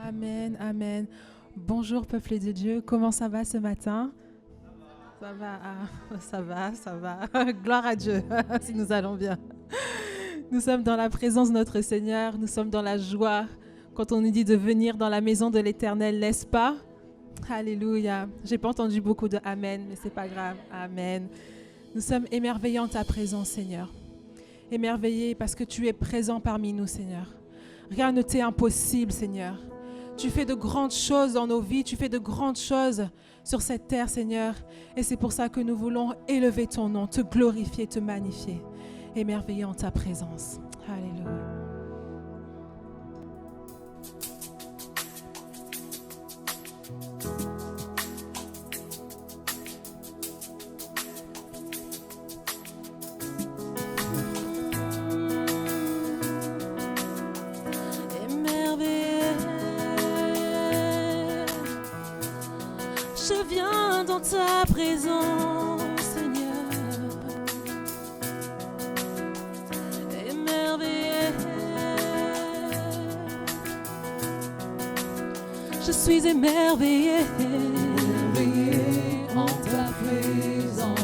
Amen, amen. Bonjour peuple de Dieu, comment ça va ce matin? Ça va, ça va. Gloire à Dieu, si nous allons bien. Nous sommes dans la présence de notre Seigneur, nous sommes dans la joie quand on nous dit de venir dans la maison de l'Éternel, n'est-ce pas? Alléluia. J'ai pas entendu beaucoup de amen, mais c'est pas grave. Amen. Nous sommes émerveillés en ta présence, Seigneur. Émerveillés parce que tu es présent parmi nous, Seigneur. Rien ne t'est impossible, Seigneur. Tu fais de grandes choses dans nos vies, tu fais de grandes choses sur cette terre, Seigneur. Et c'est pour ça que nous voulons élever ton nom, te glorifier, te magnifier. Émerveillés en ta présence. Alléluia. Je viens dans ta présence, Seigneur, émerveillé. Je suis émerveillé, émerveillé en ta présence.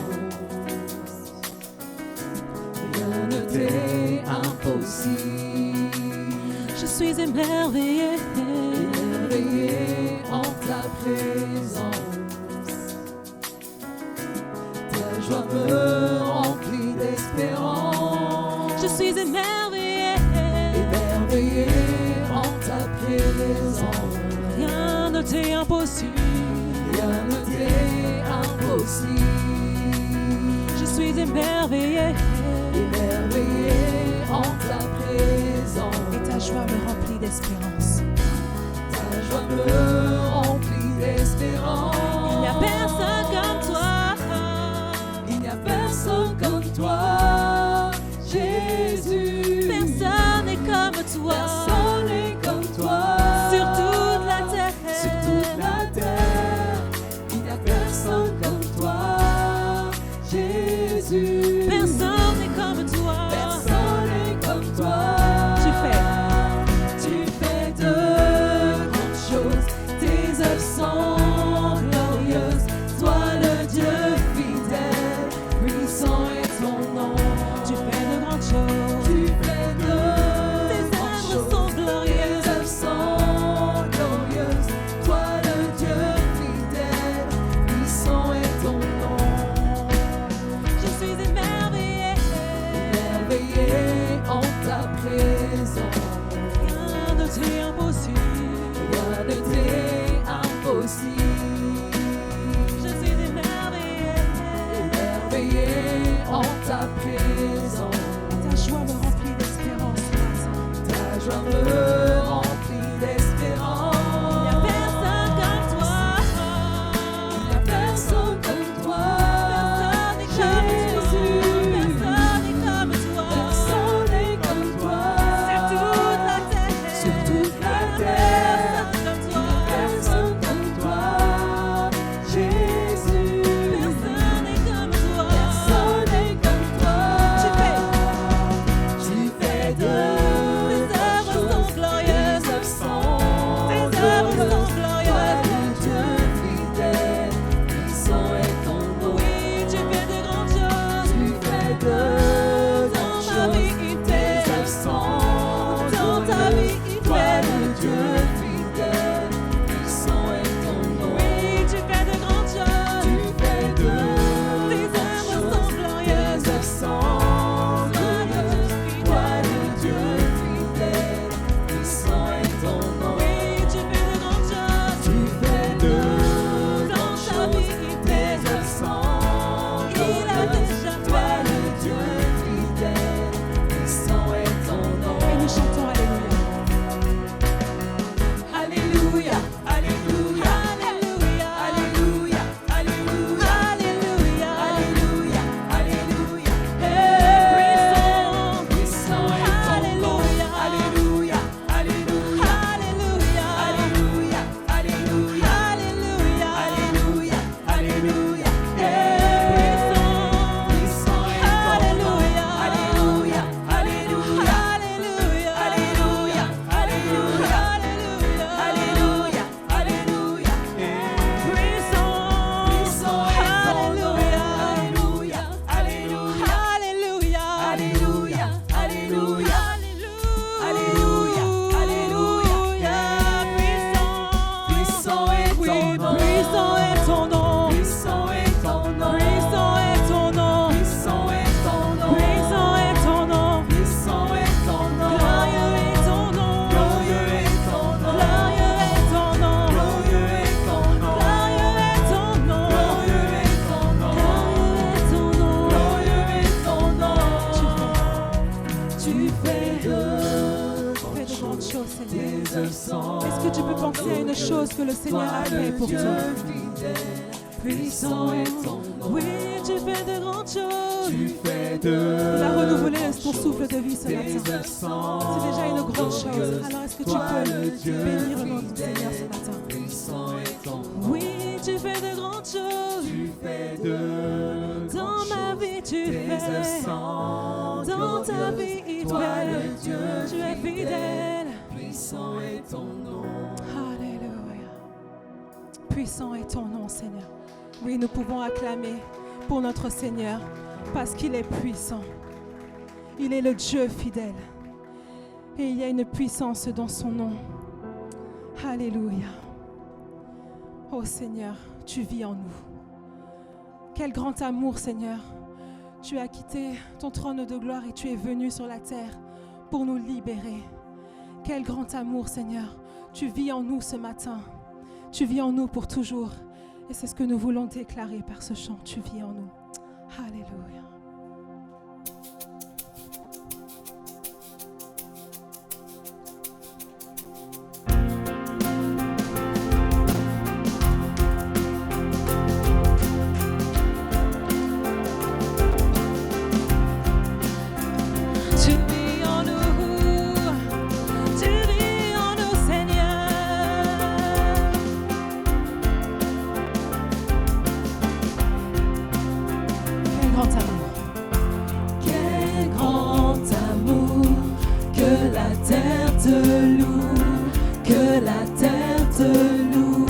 Rien ne t'est impossible. Je suis émerveillé, émerveillé en ta présence. Ta joie me remplit d'espérance. je suis émerveillé, Émerveillé en ta présence. rien ne t'est impossible. Rien ne t'est impossible. Je suis émerveillé, Émerveillé en ta présence. Et ta joie me remplit d'espérance. Ta joie me remplit d'espérance. il n'y a personne comme toi. Il n'y a personne comme toi, Jésus. Personne n'est comme toi. Personne n'est comme toi. Sur toute la terre. Sur toute la terre. Il n'y a personne comme toi, Jésus. Personne n'est comme toi. Personne n'est comme toi. Tu fais de grandes choses. Tes œuvres sont glorieuses. Toi le Dieu fidèle, puissant est ton nom. Tu fais de grandes choses. Tu fais de Tes grandes œuvres choses. sont glorieuses. Tes œuvres sont glorieuses. Toi le Dieu fidèle, puissant est ton nom. Je suis émerveillé. Émerveillé en ta présence. Rien ne t'est impossible. Rien ne t'est impossible. Je suis émerveillé. Émerveillé en ta présence. Ta joie me remplit d'espérance. Ta joie me remplit d'espérance. Il n'y a personne comme toi. Il n'y a personne comme toi. Personne n'est comme toi. Personne n'est comme toi. Sur toute la terre. Sur toute la terre. Personne comme toi. Personne comme toi, Jésus. Personne n'est comme toi. Personne n'est comme toi. Tu fais Tu fais de tes œuvres sont glorieuses. Seigneur. Est-ce que tu peux penser à une chose que le Seigneur a fait pour toi? Puissant est ton nom. Oui, tu fais de grandes choses. Tu fais de Il a renouvelé ton souffle de vie ce matin. matin. C'est déjà une grande chose. Alors est-ce que tu peux bénir le nom du Seigneur ce matin? Puissant est ton nom. Oui, tu fais de grandes choses. Tu fais de Dans ma vie, tu fais. Dans ta vie, il fait. Tu es fidèle. Puissant est ton nom. Alléluia. Puissant est ton nom, Seigneur. Oui, nous pouvons acclamer pour notre Seigneur parce qu'il est puissant. Il est le Dieu fidèle. Et il y a une puissance dans son nom. Alléluia. Oh Seigneur, tu vis en nous. Quel grand amour, Seigneur. Tu as quitté ton trône de gloire et tu es venu sur la terre pour nous libérer. Quel grand amour, Seigneur. Tu vis en nous ce matin. Tu vis en nous pour toujours. Et c'est ce que nous voulons déclarer par ce chant. Tu vis en nous. Alléluia. Tu vis en nous. Tu vis en nous, Seigneur. Quel grand amour. Quel grand amour que la terre te loue, que la terre te loue.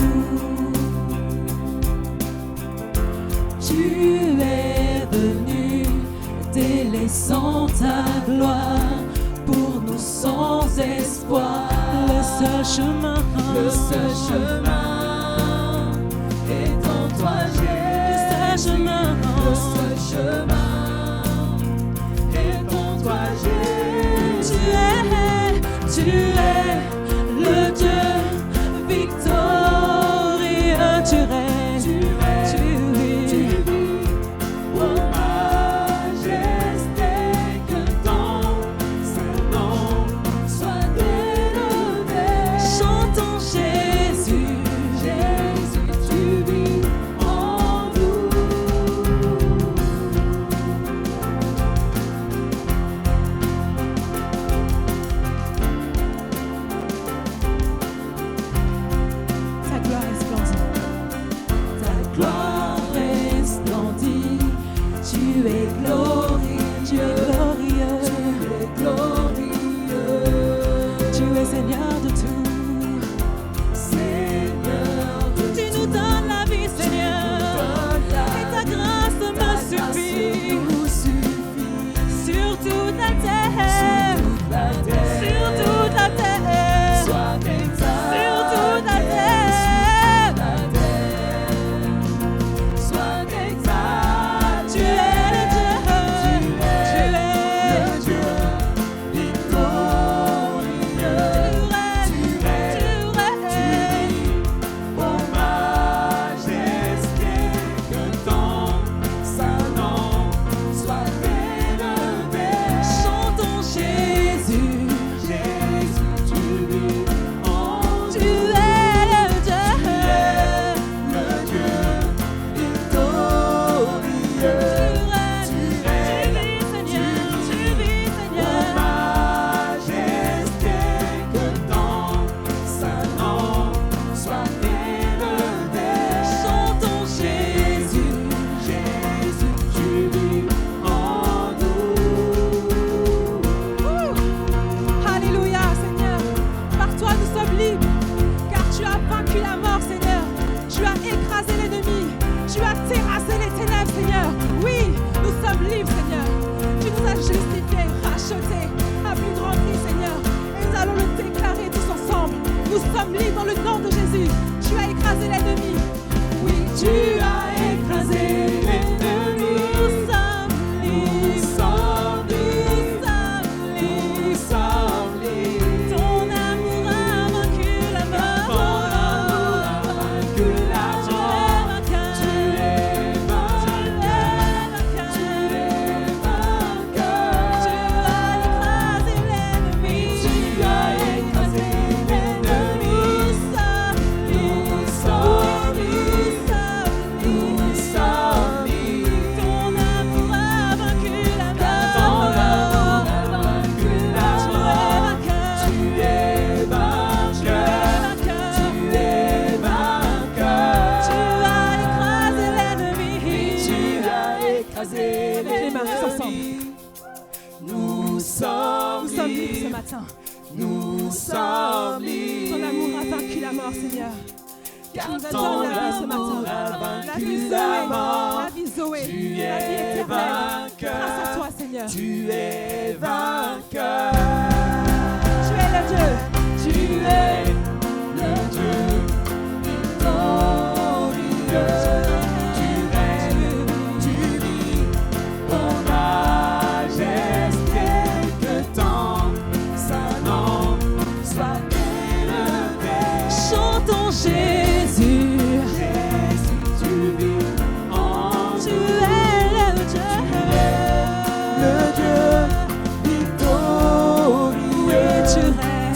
Tu es venu délaissant ta gloire pour nous sans espoir. Le seul chemin. Le seul chemin est en toi, Le seul chemin. Le seul chemin est en toi, Jésus. Tu es le Dieu victorieux. Tu règnes. Tu vis. Ô majesté, que ton Saint-Nom soit élevé. Chantons Jésus. Jésus, tu vis en nous. Ta gloire est splendide. Ta gloire resplendit, tu es glorieux, Tu es glorieux. tu es glorieux, Tu es Seigneur de tout. Seigneur de Tu nous donnes la vie, Seigneur. Et ta grâce me suffit. nous suffit, Sur toute la terre. toute la terre, Sur toute la terre. sois exalté, Sur toute la terre. la terre, sois exalté. Tu es le Dieu. Tu es le Dieu victorieux. Tu règnes. Ô majesté, que ton Saint-Nom soit élevé. Chantons Jésus. Jésus, tu vis en Tu es le Dieu. le Dieu victorieux. Tu vis, Seigneur. Tu vis, Seigneur. Majesté, que ton Saint-Nom soit élevé. Chantons Jésus. Jésus, tu vis en nous. Alléluia, Seigneur. Par toi, nous sommes libres. Car tu as vaincu la mort, Seigneur. Tu as écrasé l'ennemi. Tu as terrassé les ténèbres, Seigneur. Oui, nous sommes libres, Seigneur. Tu nous as justifiés, rachetés à plus grand prix, Seigneur. Et nous allons le déclarer tous ensemble. Nous sommes libres dans le nom de Jésus. Tu as écrasé l'ennemi. Oui, Tu as écrasé l'ennemi. Nous sommes libres. Nous sommes libres. Nous sommes Nous libres. sommes libres. Ton amour a vaincu la Ton mort. amour a vaincu la Tu mort. es vainqueur. Tu es vainqueur. Tu es Tu vainqueur. es vainqueur. Tu as écrasé l'ennemi. Tu as écrasé nous sommes libres. Ton amour a vaincu la mort, Seigneur. Car Tu nous as ton donné la vie ce amour matin. a La vaincu vie la Zoé, mort. la vie Zoé, Tu la vie es éternelle. vainqueur. Grâce à toi, Seigneur. Tu es vainqueur. Tu es le Dieu. Tu es le Dieu victorieux. Tu règnes, tu vis, ô majesté, que ton saint nom soit élevé. Chantons Jésus. Jésus, tu vis en Tu nous. es le Dieu. Le Dieu victorieux. Oui, tu règnes,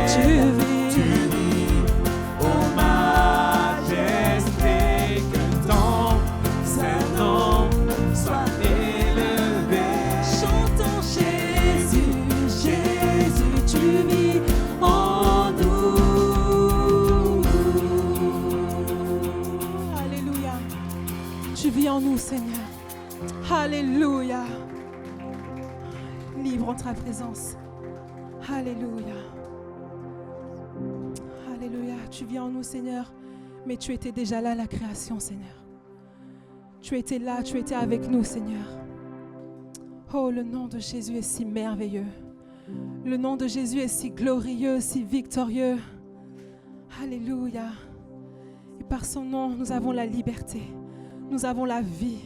tu vis. Ô majesté, que ton saint nom soit élevé. Chantons Jésus, Jésus, tu vis en nous. Alléluia. Tu vis en nous, Seigneur. Alléluia. Libre en ta présence. Alléluia. Alléluia. Tu vis en nous, Seigneur. Mais tu étais déjà là à la création, Seigneur. Tu étais là, tu étais avec nous, Seigneur. Oh, le nom de Jésus est si merveilleux. Le nom de Jésus est si glorieux, si victorieux. Alléluia. Et par son nom, nous avons la liberté. Nous avons la vie.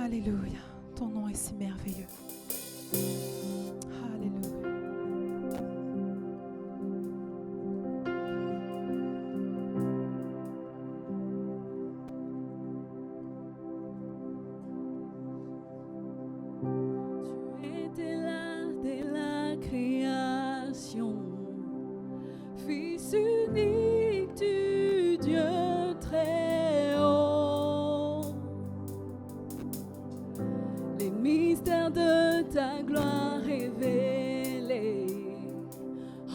Alléluia. Ton nom est si merveilleux. Alléluia. Tu étais là dès la création, Fils unique du Dieu très haut. Les mystères de ta gloire révélés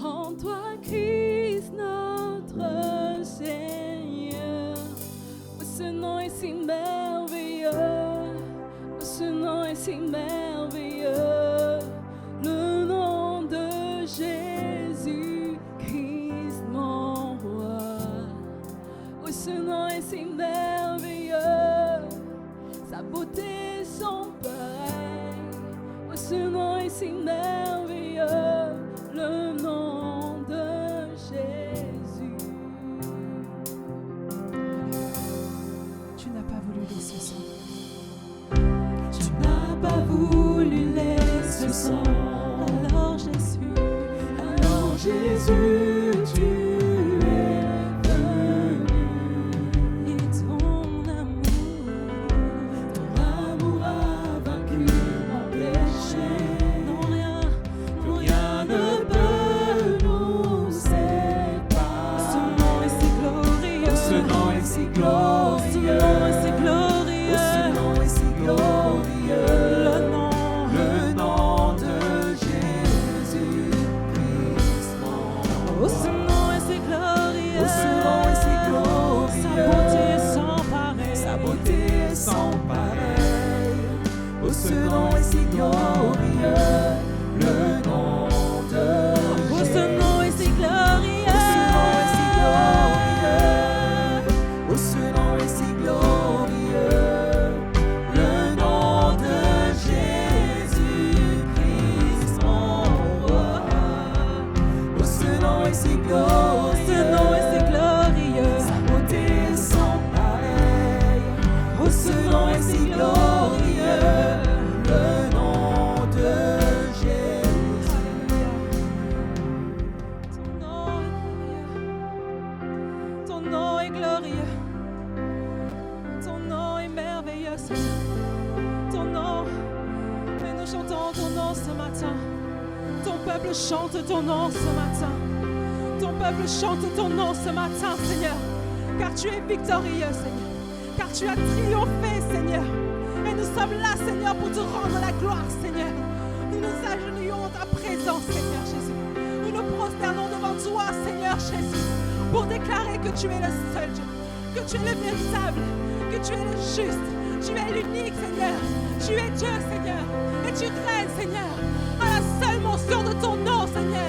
en toi, Christ notre Seigneur. Oh, ce nom est si merveilleux. Oh, ce nom est si merveilleux. Le nom de Jésus, Christ mon roi. Oh, ce nom est si merveilleux. Sa beauté sans pareil. Oh, ce nom est si merveilleux. Le nom de Jésus. Tu n'as pas voulu laisser ce sang. Tu n'as pas voulu laisser ce sang. Alors Jésus, Alors Jésus, tu es venu. et ton L'amour a vaincu mon péché. non rien, Rien ne peut nous séparer. ce nom est si glorieux. Ce nom est si glorieux. Ce nom est si glorieux. Ce nom est si glorieux. Le nom de Jésus Christ mon oh, ce nom est si glorieux. Oh, ce nom est si glorieux. Sa beauté est sans pareil. Sa beauté est sans pareil. Oh, ce nom est si glorieux. Le nom de Oh, ce nom est si glorieux. Oh, ce nom est si glorieux. Le nom de Jésus Christ mon roi. Oh, ce nom est si glorieux. Ce nom est si glorieux. Sa beauté est sans pareil. Oh, ce nom est si glorieux. Le nom de Jésus. Ton nom est glorieux. Ton nom est merveilleux, Seigneur. Ton nom, et nous chantons ton nom ce matin. Ton peuple chante ton nom ce matin. Ton peuple chante ton nom ce matin, Seigneur. Car tu es victorieux, Seigneur. Car tu as triomphé, Seigneur. Et nous sommes là, Seigneur, pour te rendre la gloire, Seigneur. Nous nous agenouillons en ta présence, Seigneur Jésus. Nous nous prosternons devant toi, Seigneur Jésus, pour déclarer que tu es le seul Dieu, que tu es le véritable, que tu es le juste, tu es l'unique, Seigneur. Tu es Dieu, Seigneur, et tu règnes, Seigneur, à la seule mention de ton nom, Seigneur.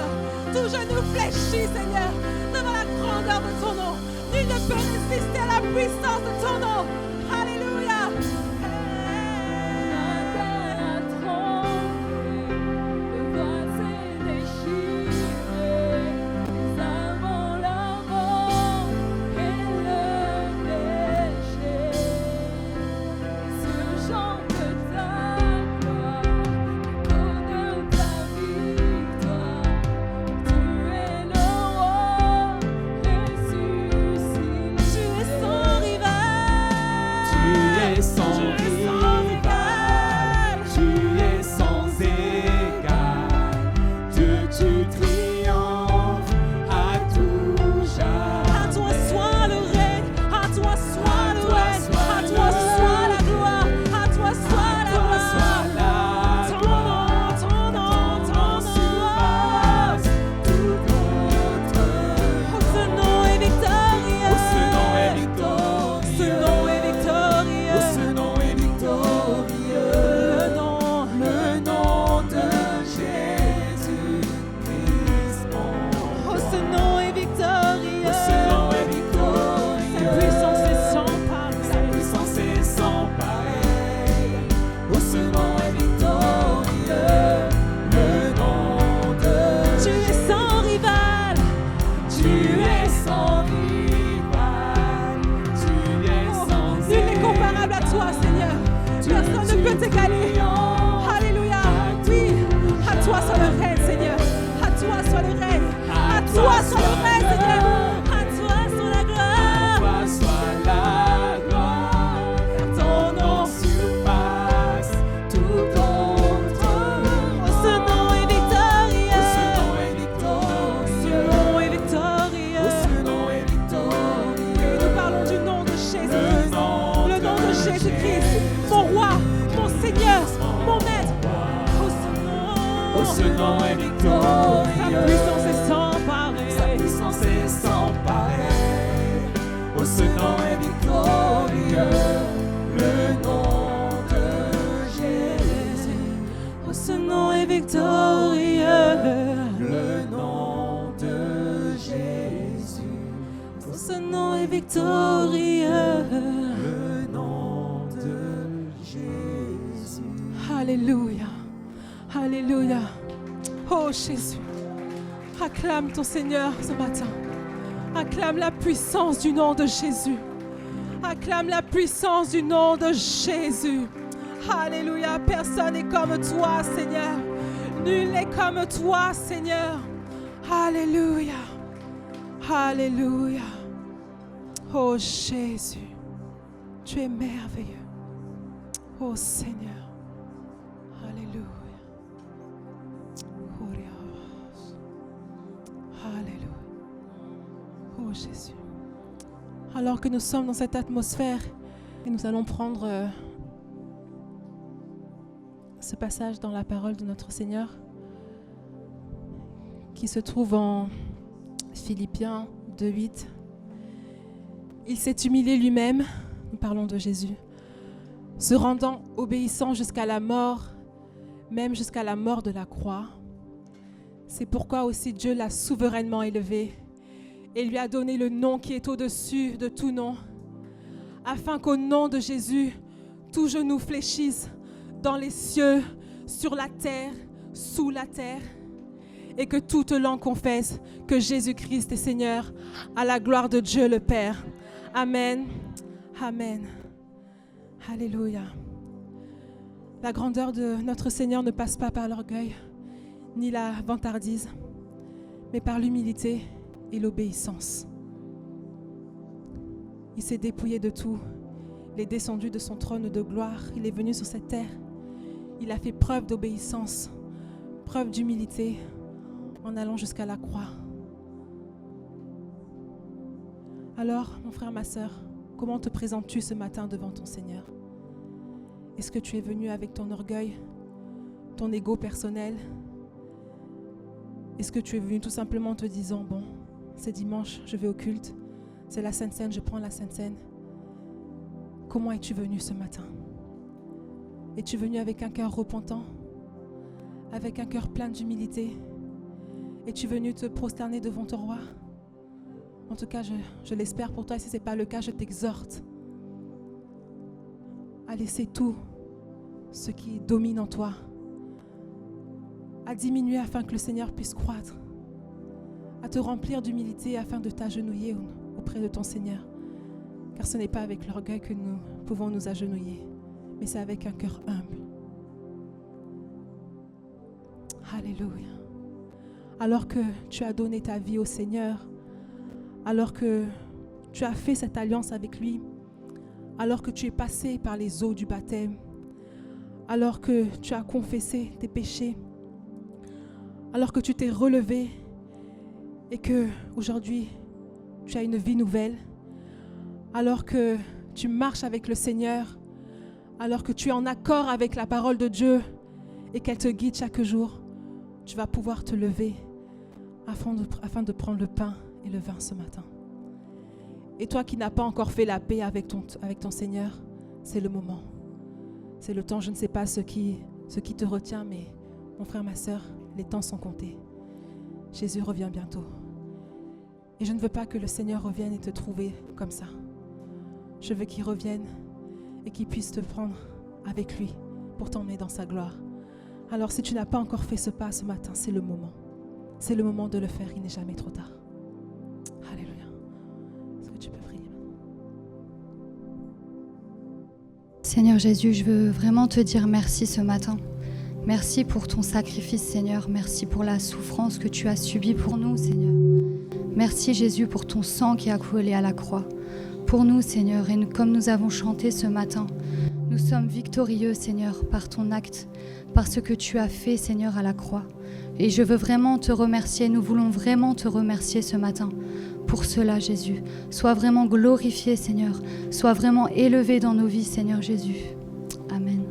fléchit, Seigneur, devant la grandeur de ton nom. Nul ne peut résister à la puissance de ton nom. Alléluia. Alléluia. Alléluia. Oh Jésus. Acclame ton Seigneur ce matin. Acclame la puissance du nom de Jésus. Acclame la puissance du nom de Jésus. Alléluia. Personne n'est comme toi, Seigneur. Nul n'est comme toi, Seigneur. Alléluia. Alléluia. Oh Jésus. Tu es merveilleux. Oh Seigneur. Alléluia. Alléluia. Oh Jésus. Alors que nous sommes dans cette atmosphère, et nous allons prendre ce passage dans la parole de notre Seigneur qui se trouve en Philippiens 2:8. Il s'est humilié lui-même, nous parlons de Jésus, se rendant obéissant jusqu'à la mort, même jusqu'à la mort de la croix. C'est pourquoi aussi Dieu l'a souverainement élevé et lui a donné le nom qui est au-dessus de tout nom, afin qu'au nom de Jésus, tout genou fléchisse dans les cieux, sur la terre, sous la terre, et que toute langue confesse que Jésus-Christ est Seigneur, à la gloire de Dieu le Père. Amen. Amen. Alléluia. La grandeur de notre Seigneur ne passe pas par l'orgueil, ni la vantardise, mais par l'humilité et l'obéissance. Il s'est dépouillé de tout. Il est descendu de son trône de gloire. Il est venu sur cette terre. Il a fait preuve d'obéissance, preuve d'humilité en allant jusqu'à la croix. Alors, mon frère, ma sœur, comment te présentes-tu ce matin devant ton Seigneur? Est-ce que tu es venu avec ton orgueil, ton ego personnel? Est-ce que tu es venu tout simplement en te disant, bon, c'est dimanche, je vais au culte, c'est la Sainte Seine, je prends la Sainte Seine? Comment es-tu venu ce matin? Es-tu venu avec un cœur repentant, avec un cœur plein d'humilité? Es-tu venu te prosterner devant ton roi? En tout cas, je l'espère pour toi. Et si ce n'est pas le cas, je t'exhorte à laisser tout ce qui domine en toi, à diminuer afin que le Seigneur puisse croître, à te remplir d'humilité afin de t'agenouiller auprès de ton Seigneur. Car ce n'est pas avec l'orgueil que nous pouvons nous agenouiller, mais c'est avec un cœur humble. Alléluia. Alors que tu as donné ta vie au Seigneur, alors que tu as fait cette alliance avec lui, alors que tu es passé par les eaux du baptême, alors que tu as confessé tes péchés, alors que tu t'es relevé et que aujourd'hui tu as une vie nouvelle, alors que tu marches avec le Seigneur, alors que tu es en accord avec la parole de Dieu et qu'elle te guide chaque jour, tu vas pouvoir te lever afin de prendre le pain et le vin ce matin. Et toi qui n'as pas encore fait la paix avec ton Seigneur, c'est le moment. C'est le temps, je ne sais pas ce qui te retient, mais mon frère, ma sœur, les temps sont comptés. Jésus revient bientôt. Et je ne veux pas que le Seigneur revienne et te trouver comme ça. Je veux qu'il revienne et qu'il puisse te prendre avec lui pour t'emmener dans sa gloire. Alors si tu n'as pas encore fait ce pas ce matin, c'est le moment. C'est le moment de le faire, il n'est jamais trop tard. Alléluia. Est-ce que tu peux prier? Seigneur Jésus, je veux vraiment te dire merci ce matin. Merci pour ton sacrifice, Seigneur. Merci pour la souffrance que tu as subie pour nous, Seigneur. Merci, Jésus, pour ton sang qui a coulé à la croix. Pour nous, Seigneur, et comme nous avons chanté ce matin, nous sommes victorieux, Seigneur, par ton acte, par ce que tu as fait, Seigneur, à la croix. Et je veux vraiment te remercier, nous voulons vraiment te remercier ce matin pour cela, Jésus. Sois vraiment glorifié, Seigneur. Sois vraiment élevé dans nos vies, Seigneur Jésus. Amen.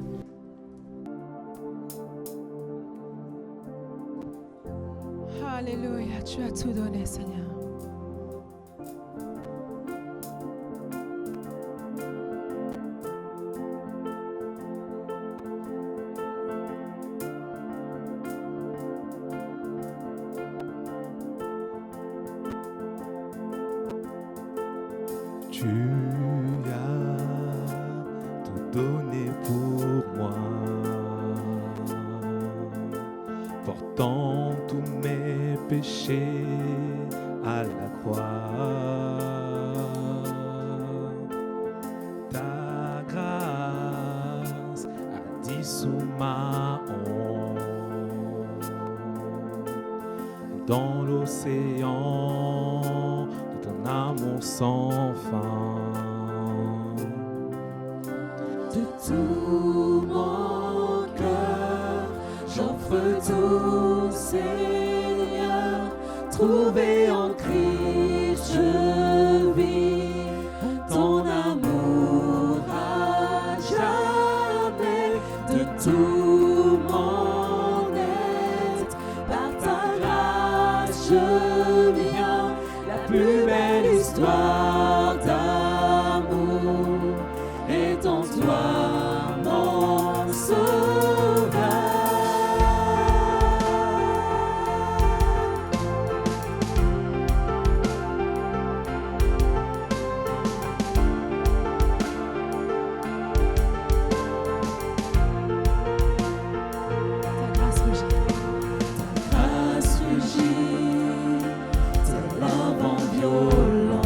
Alléluia, tu as tout donné, Seigneur. Tu as tout donné pour moi, portant tous mes péchés à la croix. Ta grâce a dissous ma honte dans l'océan de ton amour sans fin. De tout mon cœur, j'offre tout, Seigneur. Trouvé en Christ, je vis ton amour à jamais. De tout mon être, par ta grâce, je viens. La plus belle histoire d'amour est en toi, mon sauveur. Ta grâce rugit, tel un vent violent.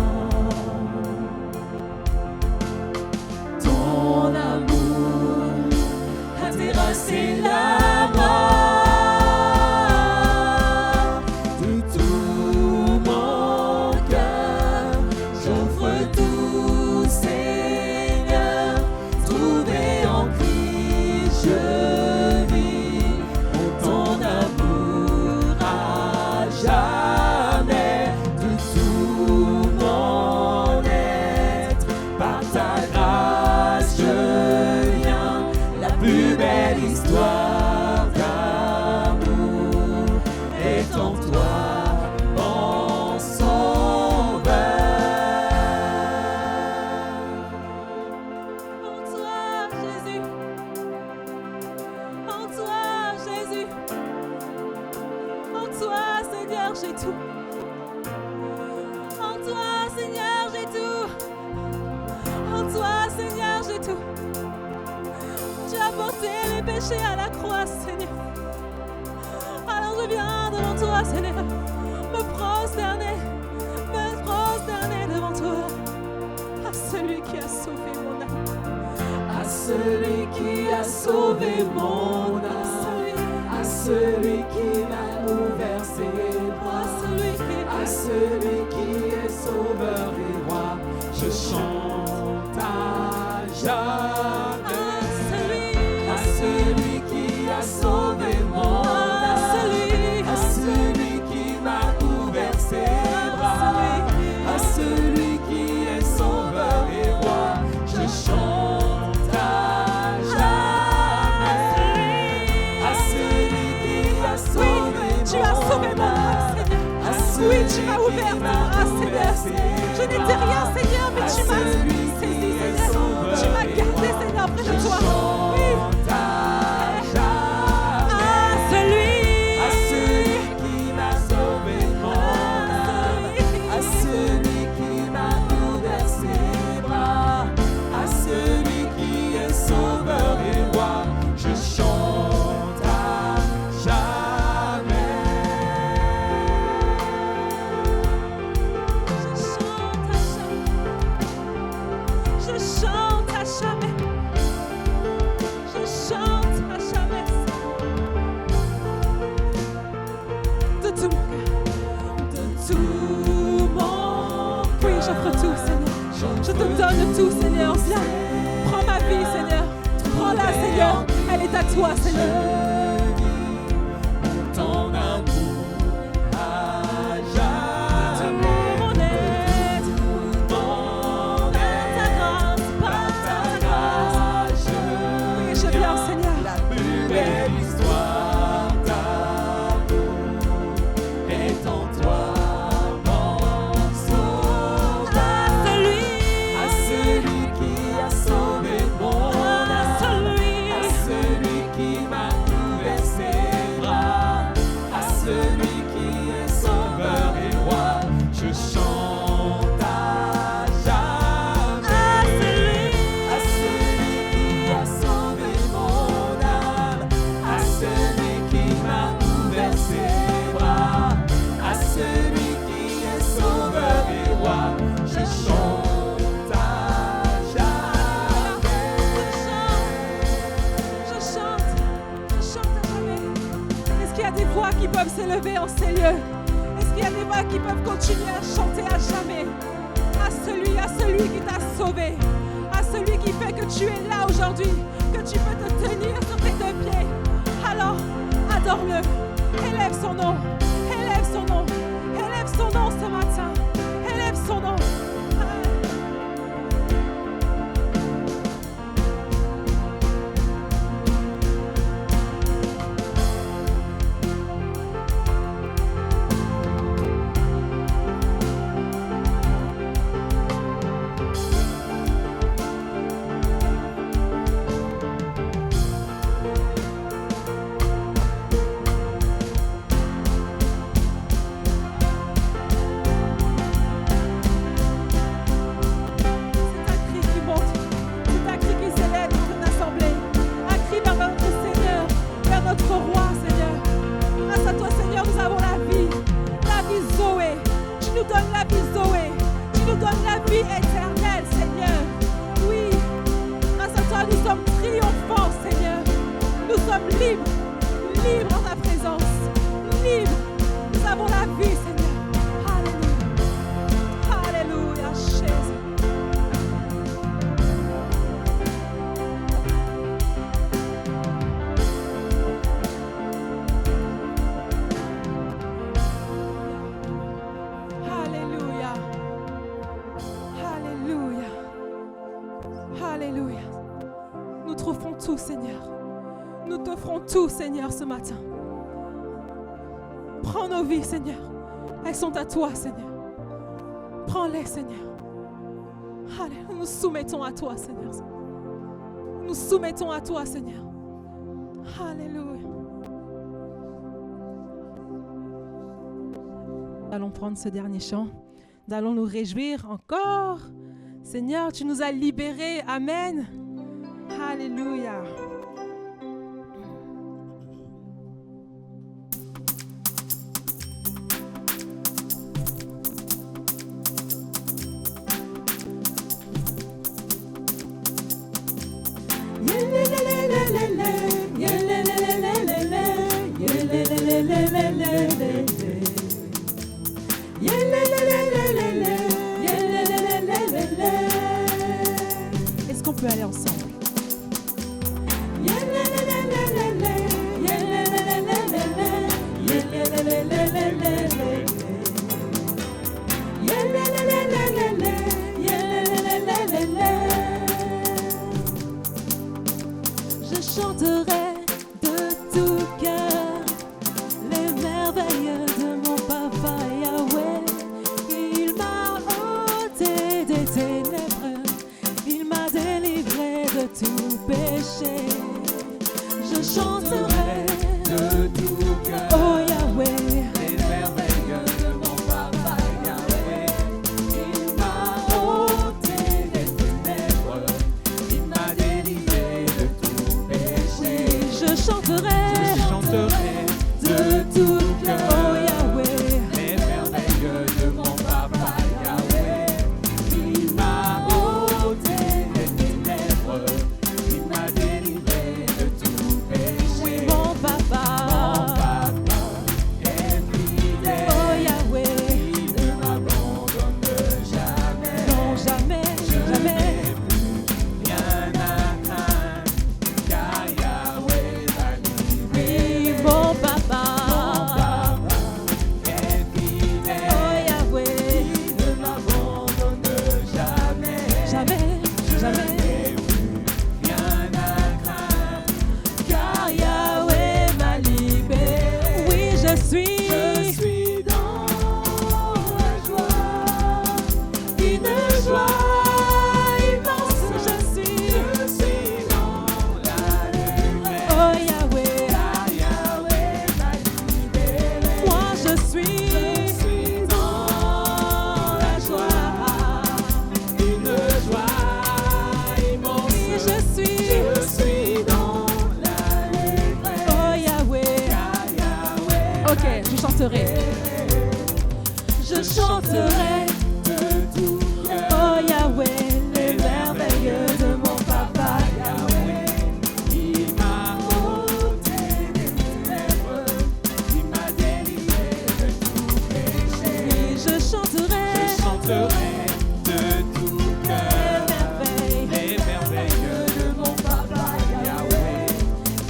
Ton amour Seigneur, j'ai tout. En toi, Seigneur, j'ai tout. En toi, Seigneur, j'ai tout. Tu as porté mes péchés à la croix, Seigneur. Alors je viens devant toi, Seigneur, me prosterner devant toi, à celui qui a sauvé mon âme. À celui qui a sauvé mon âme, à celui qui m'a ouvert ses bras, à celui qui est sauveur et roi, je chante à jamais. À celui qui a sauvé mon âme, à celui qui m'a ouvert ses bras, à celui qui est sauveur et roi, je chante à jamais. À celui qui a sauvé Tu as sauvé mon âme, Seigneur. Oui, tu m'as ouvert tes bras, Seigneur. Je n'étais rien, Seigneur, mais tu m'as saisi, Seigneur. Tu m'as gardé, Seigneur, près de toi. Oui. Je te donne tout, Seigneur. Viens, prends ma vie, Seigneur. Prends-la, Seigneur. Elle est à toi, Seigneur. Ton amour à jamais. Mon aide, par ta grâce. Oui, je viens, Seigneur. La plus belle histoire d'amour est en toi. Qui peuvent s'élever en ces lieux? Est-ce qu'il y a des voix qui peuvent continuer à chanter à jamais? À celui qui t'a sauvé, à celui qui fait que tu es là aujourd'hui, que tu peux te tenir sur tes deux pieds. Alors, adore-le, élève son nom, élève son nom, élève son nom ce matin, élève son nom. Tout, Seigneur, ce matin. Prends nos vies, Seigneur. Elles sont à toi, Seigneur. Prends-les, Seigneur. Allez, nous nous soumettons à toi, Seigneur. Nous nous soumettons à toi, Seigneur. Alléluia. allons prendre ce dernier chant. Nous allons nous réjouir encore. Seigneur, tu nous as libérés. Amen. Alléluia. Est-ce qu'on peut aller ensemble? Je chanterai de tout cœur les merveilles de mon papa Yahweh. Il m'a ôté des ténèbres, il m'a délivré de tout péché. Je chanterai de tout cœur, oh Yahweh, les merveilles de mon papa Yahweh. Il m'a ôté des ténèbres, il m'a délivré de tout péché. je chanterai Je chanterai de tout cœur, oh Yahweh. les merveilles de mon papa Yahweh. Il m'a ôté des ténèbres, il m'a délivré de tout péché. Oui, mon papa, est fidèle, oh Yahweh, il ne m'abandonne jamais. non jamais, jamais. Rien à craindre, car Yahweh m'a livré. Oui, mon papa, Est fidèle, oh Yahweh, il ne m'abandonne jamais. jamais, jamais. Rien à craindre, Car Yahweh m'a libéré. Oui, je suis dans la joie, une joie immense. Je suis dans la lumière. oh Yahweh, Car Yahweh m'a libéré. moi je suis Dans la joie, une joie immense. oui, je suis dans la lumière. oh Yahweh. Car Yahweh Ok, je chanterai. Je chanterai de tout cœur, oh Yahweh, les merveilles de mon papa Yahweh. il m'a ôté des ténèbres, il m'a délivré de tout péché. Oui, je chanterai Je chanterai de tout cœur les merveilles les merveilles de mon papa Yahweh.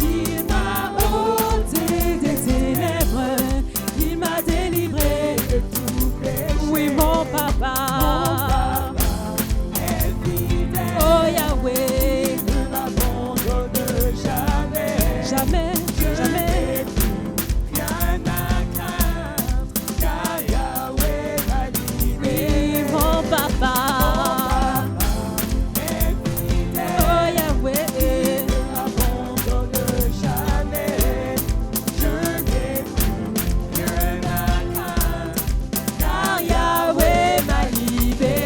Il m'a ôté des ténèbres, il m'a délivré De tout péché. oui, mon papa, Est fidèle, oh Yahweh, ne m'abandonne jamais. jamais, jamais. Rien à craindre, car Yahweh m'a livré. Oui, mon papa, Est fidèle, oh Yahweh, ne m'abandonne jamais. Je n'ai plus rien à craindre, car Yahweh m'a libéré.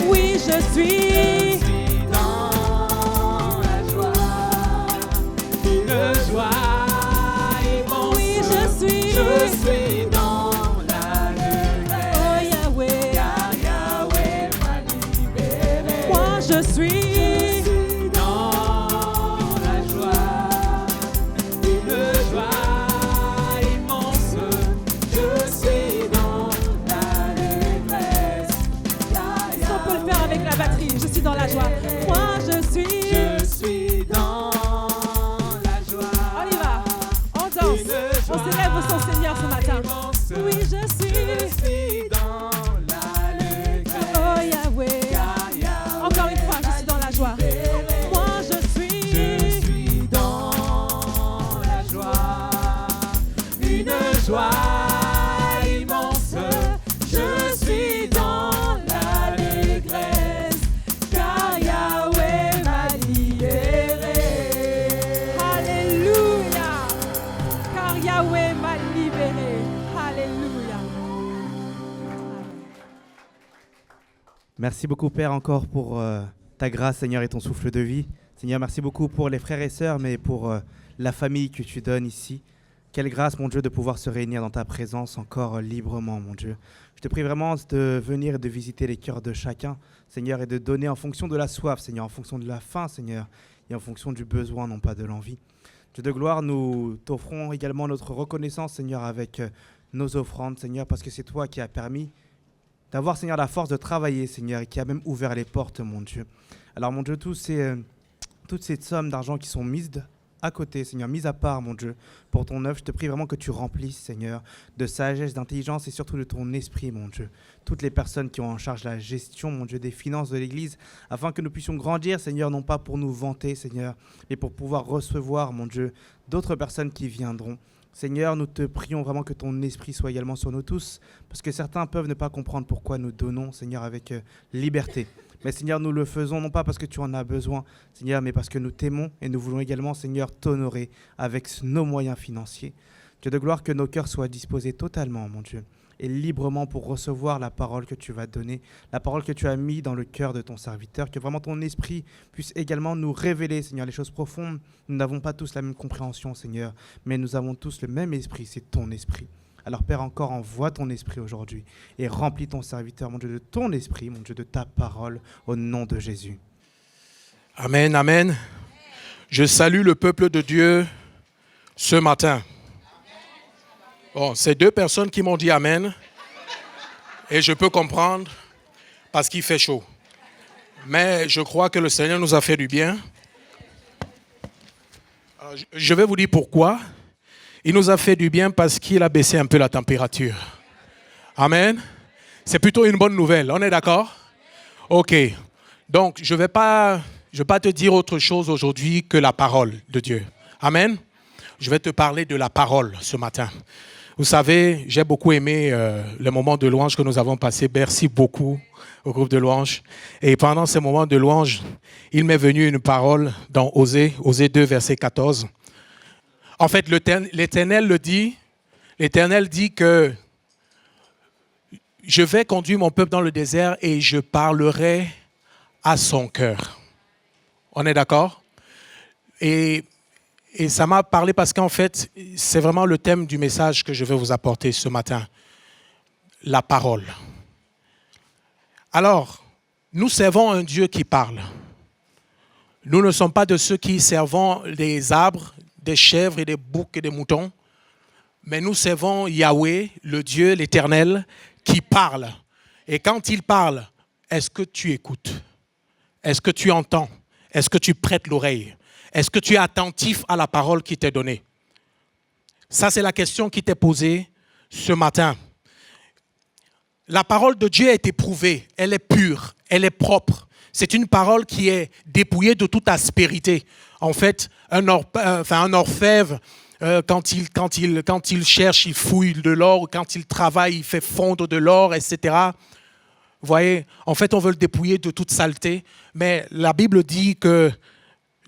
Oui, je suis dans la joie, une joie immense. oui, je suis dans la lumière. oh Yahweh, Car Yahweh m'a libéré. moi je suis Dans la joie, une joie immense. Je suis dans la lumière. est-ce qu'on peut le faire avec la batterie? Je suis dans la joie. Moi je suis Je suis dans la joie. on y va, on danse, on s'élève au son Seigneur ce matin. Oui, je Je suis suis dans la lumière. oh Yahweh. Car Yahweh Encore une fois, je suis dans la joie. Moi, je suis dans la joie, une joie immense. Je suis dans l'allégresse, car Yahweh Merci beaucoup, Père, encore pour ta grâce, Seigneur, et ton souffle de vie. Seigneur, merci beaucoup pour les frères et sœurs, mais pour la famille que tu donnes ici. Quelle grâce, mon Dieu, de pouvoir se réunir dans ta présence encore librement, mon Dieu. Je te prie vraiment de venir et de visiter les cœurs de chacun, Seigneur, et de donner en fonction de la soif, Seigneur, en fonction de la faim, Seigneur, et en fonction du besoin, non pas de l'envie. Dieu de gloire, nous t'offrons également notre reconnaissance, Seigneur, avec nos offrandes, Seigneur, parce que c'est toi qui as permis d'avoir, Seigneur, la force de travailler, Seigneur, et qui a même ouvert les portes, mon Dieu. Alors, mon Dieu, toutes ces sommes d'argent qui sont mises à côté, Seigneur, mises à part, mon Dieu, pour ton œuvre, je te prie vraiment que tu remplisses, Seigneur, de sagesse, d'intelligence et surtout de ton esprit, mon Dieu. Toutes les personnes qui ont en charge la gestion, mon Dieu, des finances de l'Église, afin que nous puissions grandir, Seigneur, non pas pour nous vanter, Seigneur, mais pour pouvoir recevoir, mon Dieu, d'autres personnes qui viendront. Seigneur, nous te prions vraiment que ton esprit soit également sur nous tous, parce que certains peuvent ne pas comprendre pourquoi nous donnons, Seigneur, avec liberté. Mais Seigneur, nous le faisons non pas parce que tu en as besoin, Seigneur, mais parce que nous t'aimons et nous voulons également, Seigneur, t'honorer avec nos moyens financiers. Dieu de gloire, que nos cœurs soient disposés totalement, mon Dieu, et librement pour recevoir la parole que tu vas donner, la parole que tu as mise dans le cœur de ton serviteur, que vraiment ton esprit puisse également nous révéler, Seigneur, les choses profondes. Nous n'avons pas tous la même compréhension, Seigneur, mais nous avons tous le même esprit, c'est ton esprit. Alors Père, encore envoie ton esprit aujourd'hui et remplis ton serviteur, mon Dieu, de ton esprit, mon Dieu, de ta parole, au nom de Jésus. Amen, amen. Je salue le peuple de Dieu ce matin. Bon, c'est 2 personnes qui m'ont dit amen et je peux comprendre parce qu'il fait chaud. Mais je crois que le Seigneur nous a fait du bien. Alors, je vais vous dire pourquoi. Il nous a fait du bien parce qu'il a baissé un peu la température. Amen. C'est plutôt une bonne nouvelle. On est d'accord? OK. Donc, je vais pas te dire autre chose aujourd'hui que la parole de Dieu. Amen. Je vais te parler de la parole ce matin. Vous savez, j'ai beaucoup aimé le moment de louange que nous avons passé. Merci beaucoup au groupe de louange. Et pendant ce moment de louange, il m'est venu une parole dans Osée 2, verset 14. En fait, l'Éternel le dit. L'Éternel dit que je vais conduire mon peuple dans le désert et je parlerai à son cœur. On est d'accord? Et ça m'a parlé parce qu'en fait, c'est vraiment le thème du message que je vais vous apporter ce matin. La parole. Alors, nous servons un Dieu qui parle. Nous ne sommes pas de ceux qui servons des arbres, des chèvres et des boucs et des moutons, mais nous servons Yahweh, le Dieu, l'Éternel, qui parle. Et quand il parle, est-ce que tu écoutes? Est-ce que tu entends? Est-ce que tu prêtes l'oreille? Est-ce que tu es attentif à la parole qui t'est donnée? Ça, c'est la question qui t'est posée ce matin. La parole de Dieu est éprouvée, elle est pure, elle est propre. C'est une parole qui est dépouillée de toute aspérité. En fait, un orfèvre, quand il cherche, il fouille de l'or. Quand il travaille, il fait fondre de l'or, etc. Vous voyez, en fait, on veut le dépouiller de toute saleté. Mais la Bible dit que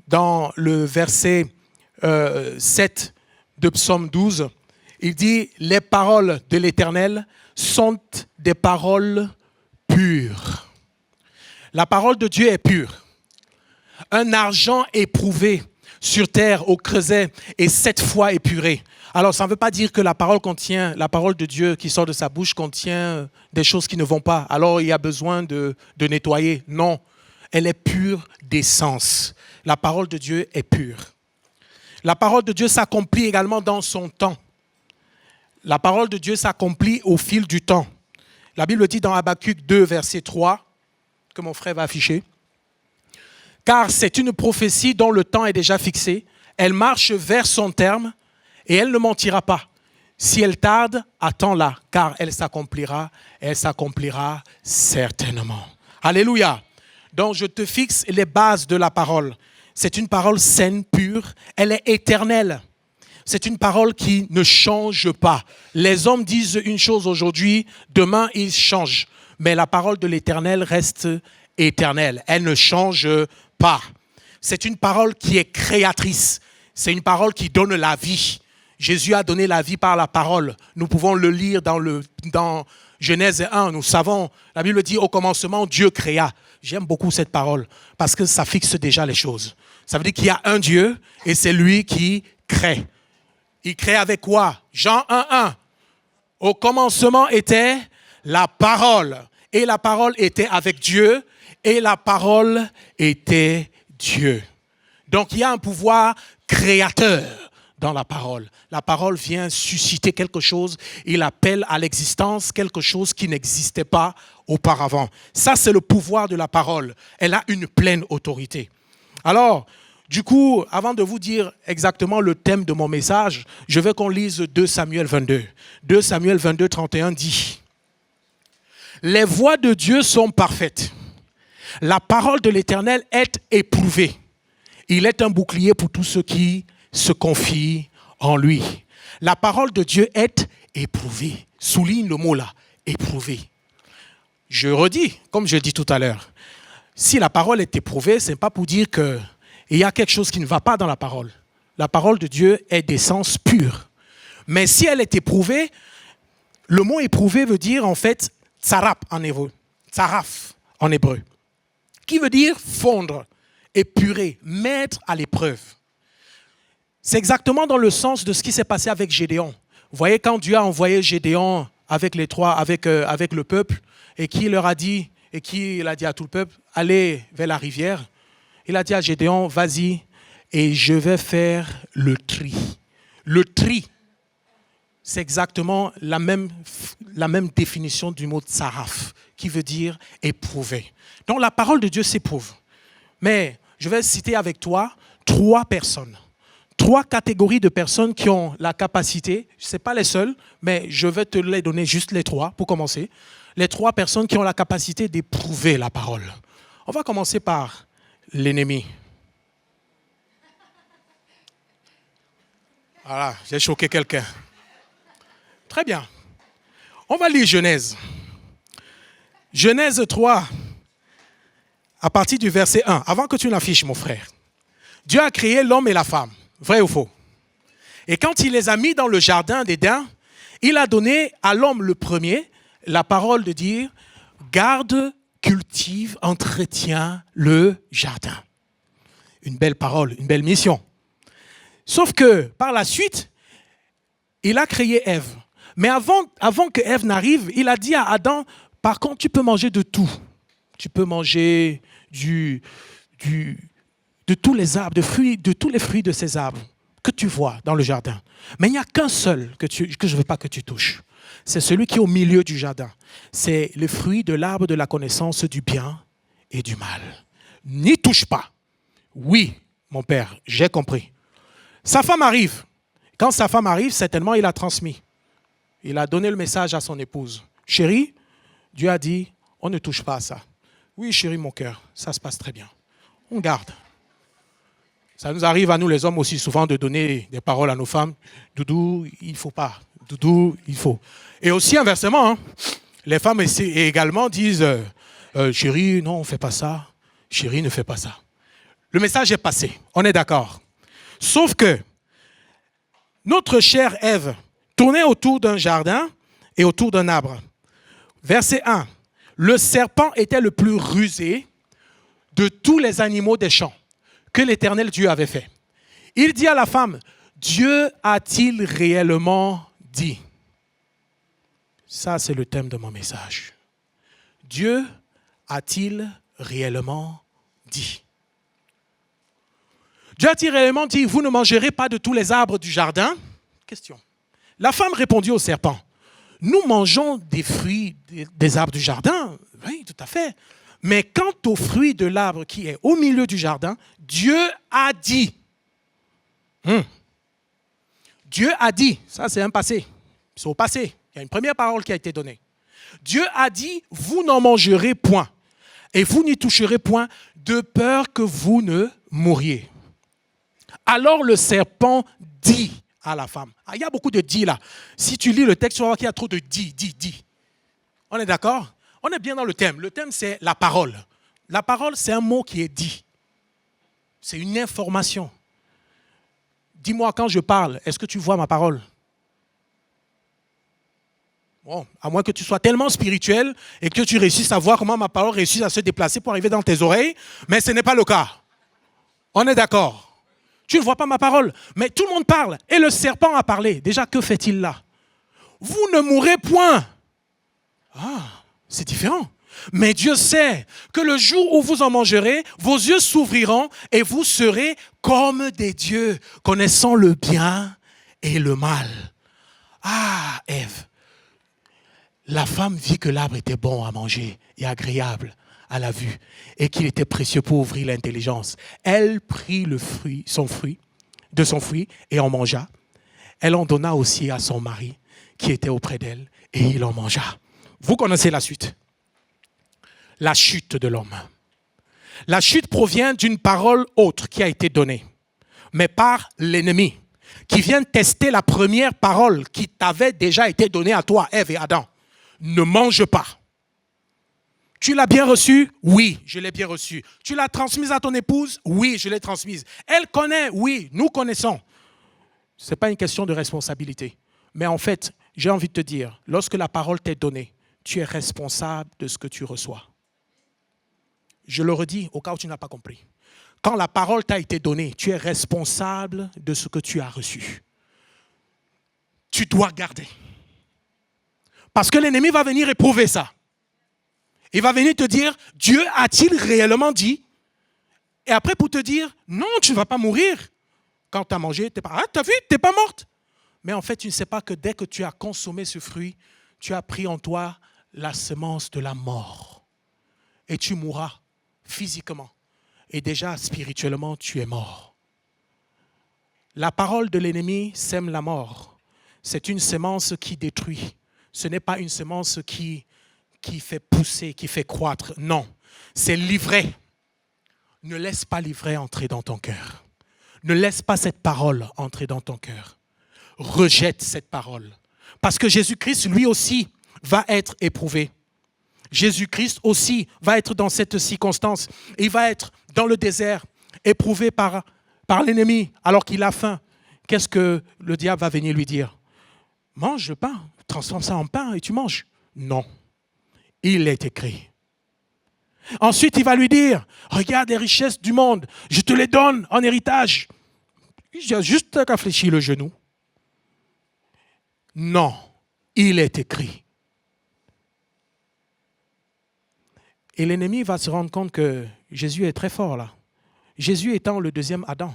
dans le verset 7 de Psaume 12, il dit « Les paroles de l'Éternel sont des paroles pures. » La parole de Dieu est pure. Un argent éprouvé sur terre au creuset est 7 fois épuré. Alors, ça ne veut pas dire que la parole de Dieu qui sort de sa bouche contient des choses qui ne vont pas. Alors, il y a besoin de nettoyer. Non, elle est pure d'essence. La parole de Dieu est pure. La parole de Dieu s'accomplit également dans son temps. La parole de Dieu s'accomplit au fil du temps. La Bible dit dans Habakkuk 2, verset 3, que mon frère va afficher. « Car c'est une prophétie dont le temps est déjà fixé. Elle marche vers son terme et elle ne mentira pas. Si elle tarde, attends-la, car elle s'accomplira certainement. » Alléluia. Donc je te fixe les bases de la parole. C'est une parole saine, pure, elle est éternelle. C'est une parole qui ne change pas. Les hommes disent une chose aujourd'hui, demain ils changent. Mais la parole de l'Éternel reste éternelle. Elle ne change pas. C'est une parole qui est créatrice. C'est une parole qui donne la vie. Jésus a donné la vie par la parole. Nous pouvons le lire dans Genèse 1, nous savons, la Bible dit au commencement, Dieu créa. J'aime beaucoup cette parole parce que ça fixe déjà les choses. Ça veut dire qu'il y a un Dieu et c'est lui qui crée. Il crée avec quoi? Jean 1:1. Au commencement était la parole. Et la parole était avec Dieu. Et la parole était Dieu. Donc il y a un pouvoir créateur dans la parole. La parole vient susciter quelque chose. Il appelle à l'existence quelque chose qui n'existait pas auparavant. Ça, c'est le pouvoir de la parole. Elle a une pleine autorité. Alors, du coup, avant de vous dire exactement le thème de mon message, je veux qu'on lise 2 Samuel 22. 2 Samuel 22, 31 dit « Les voies de Dieu sont parfaites. La parole de l'Éternel est éprouvée. Il est un bouclier pour tous ceux qui se confient en lui. » La parole de Dieu est éprouvée. Souligne le mot là, éprouvée. Je redis, comme je dis tout à l'heure, si la parole est éprouvée, ce n'est pas pour dire qu'il y a quelque chose qui ne va pas dans la parole. La parole de Dieu est d'essence pure. Mais si elle est éprouvée, le mot éprouvé veut dire en fait tsarap en hébreu, tsaraf en hébreu, qui veut dire fondre, épurer, mettre à l'épreuve. C'est exactement dans le sens de ce qui s'est passé avec Gédéon. Vous voyez, quand Dieu a envoyé Gédéon avec le peuple, et qui leur a dit, et qui il a dit à tout le peuple, allez vers la rivière. Il a dit à Gédéon, vas-y, et je vais faire le tri. Le tri, c'est exactement la même définition du mot tsaraf, qui veut dire éprouver. Donc la parole de Dieu s'éprouve. Mais je vais citer avec toi 3 personnes. 3 catégories de personnes qui ont la capacité, ce n'est pas les seules, mais je vais te les donner juste les 3 pour commencer. Les 3 personnes qui ont la capacité d'éprouver la parole. On va commencer par l'ennemi. Voilà, j'ai choqué quelqu'un. Très bien. On va lire Genèse. Genèse 3, à partir du verset 1. Avant que tu l'affiches, mon frère. Dieu a créé l'homme et la femme. Vrai ou faux? Et quand il les a mis dans le jardin d'Éden, il a donné à l'homme le premier la parole de dire « Garde, cultive, entretiens le jardin ». Une belle parole, une belle mission. Sauf que par la suite, il a créé Ève. Mais avant que Ève n'arrive, il a dit à Adam, par contre, tu peux manger de tout. Tu peux manger de tous les arbres, de tous les fruits de ces arbres que tu vois dans le jardin. Mais il n'y a qu'un seul que je ne veux pas que tu touches. C'est celui qui est au milieu du jardin. C'est le fruit de l'arbre de la connaissance du bien et du mal. N'y touche pas. Oui, mon père, j'ai compris. Sa femme arrive. Quand sa femme arrive, certainement, il a transmis. Il a donné le message à son épouse. Chérie, Dieu a dit, on ne touche pas à ça. Oui, chérie, mon cœur, ça se passe très bien. On garde. Ça nous arrive à nous les hommes aussi souvent de donner des paroles à nos femmes. Doudou, il ne faut pas. Doudou, il faut. Et aussi inversement, hein, les femmes également disent chérie, non, on ne fait pas ça. Chérie, ne fais pas ça. Le message est passé, on est d'accord. Sauf que notre chère Ève tournait autour d'un jardin et autour d'un arbre. Verset 1. Le serpent était le plus rusé de tous les animaux des champs que l'Éternel Dieu avait fait. Il dit à la femme, Dieu a-t-il réellement dit? Ça, c'est le thème de mon message. Dieu a-t-il réellement dit? Dieu a-t-il réellement dit, vous ne mangerez pas de tous les arbres du jardin? Question. La femme répondit au serpent, nous mangeons des fruits des arbres du jardin. Oui, tout à fait. Mais quant aux fruits de l'arbre qui est au milieu du jardin, Dieu a dit. Dieu a dit, ça c'est un passé, c'est au passé, il y a une première parole qui a été donnée. Dieu a dit, vous n'en mangerez point et vous n'y toucherez point de peur que vous ne mouriez. Alors le serpent dit à la femme. Ah, il y a beaucoup de dit là. Si tu lis le texte, tu vas voir qu'il y a trop de dit. On est d'accord? On est bien dans le thème. Le thème, c'est la parole. La parole, c'est un mot qui est dit. C'est une information. Dis-moi, quand je parle, est-ce que tu vois ma parole? Bon, à moins que tu sois tellement spirituel et que tu réussisses à voir comment ma parole réussit à se déplacer pour arriver dans tes oreilles, mais ce n'est pas le cas. On est d'accord. Tu ne vois pas ma parole, mais tout le monde parle. Et le serpent a parlé. Déjà, que fait-il là? Vous ne mourrez point. Ah, c'est différent. Mais Dieu sait que le jour où vous en mangerez, vos yeux s'ouvriront et vous serez comme des dieux, connaissant le bien et le mal. Ah, Ève. La femme vit que l'arbre était bon à manger et agréable à la vue et qu'il était précieux pour ouvrir l'intelligence. Elle prit son fruit et en mangea. Elle en donna aussi à son mari qui était auprès d'elle et il en mangea. Vous connaissez la suite. La chute de l'homme. La chute provient d'une parole autre qui a été donnée, mais par l'ennemi, qui vient tester la première parole qui t'avait déjà été donnée à toi, Ève et Adam. Ne mange pas. Tu l'as bien reçue? Oui, je l'ai bien reçue. Tu l'as transmise à ton épouse? Oui, je l'ai transmise. Elle connaît? Oui, nous connaissons. Ce n'est pas une question de responsabilité. Mais en fait, j'ai envie de te dire, lorsque la parole t'est donnée, tu es responsable de ce que tu reçois. Je le redis au cas où tu n'as pas compris. Quand la parole t'a été donnée, tu es responsable de ce que tu as reçu. Tu dois garder. Parce que l'ennemi va venir éprouver ça. Il va venir te dire, Dieu a-t-il réellement dit? Et après pour te dire, non, tu ne vas pas mourir. Quand tu as mangé, tu as vu, tu n'es pas morte. Mais en fait, tu ne sais pas que dès que tu as consommé ce fruit, tu as pris en toi la semence de la mort. Et tu mourras physiquement. Et déjà, spirituellement, tu es mort. La parole de l'ennemi sème la mort. C'est une semence qui détruit. Ce n'est pas une semence qui fait pousser, qui fait croître. Non, c'est l'ivraie. Ne laisse pas l'ivraie entrer dans ton cœur. Ne laisse pas cette parole entrer dans ton cœur. Rejette cette parole. Parce que Jésus-Christ, lui aussi, va être éprouvé. Jésus-Christ aussi va être dans cette circonstance. Il va être dans le désert, éprouvé par l'ennemi, alors qu'il a faim. Qu'est-ce que le diable va venir lui dire? Mange le pain, transforme ça en pain et tu manges. Non, il est écrit. Ensuite, il va lui dire, regarde les richesses du monde, je te les donne en héritage. Il a juste qu'à fléchir le genou. Non, il est écrit. Et l'ennemi va se rendre compte que Jésus est très fort là. Jésus étant le deuxième Adam.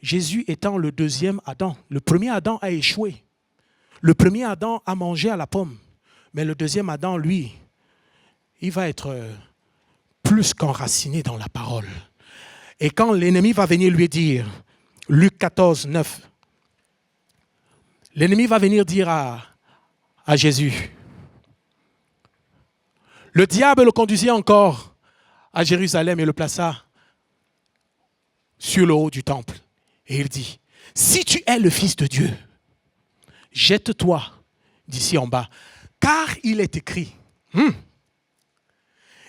Jésus étant le deuxième Adam. Le premier Adam a échoué. Le premier Adam a mangé à la pomme. Mais le deuxième Adam, lui, il va être plus qu'enraciné dans la parole. Et quand l'ennemi va venir lui dire, Luc 14, 9, l'ennemi va venir dire à Jésus, le diable le conduisit encore à Jérusalem et le plaça sur le haut du temple. Et il dit, si tu es le Fils de Dieu, jette-toi d'ici en bas, car il est écrit,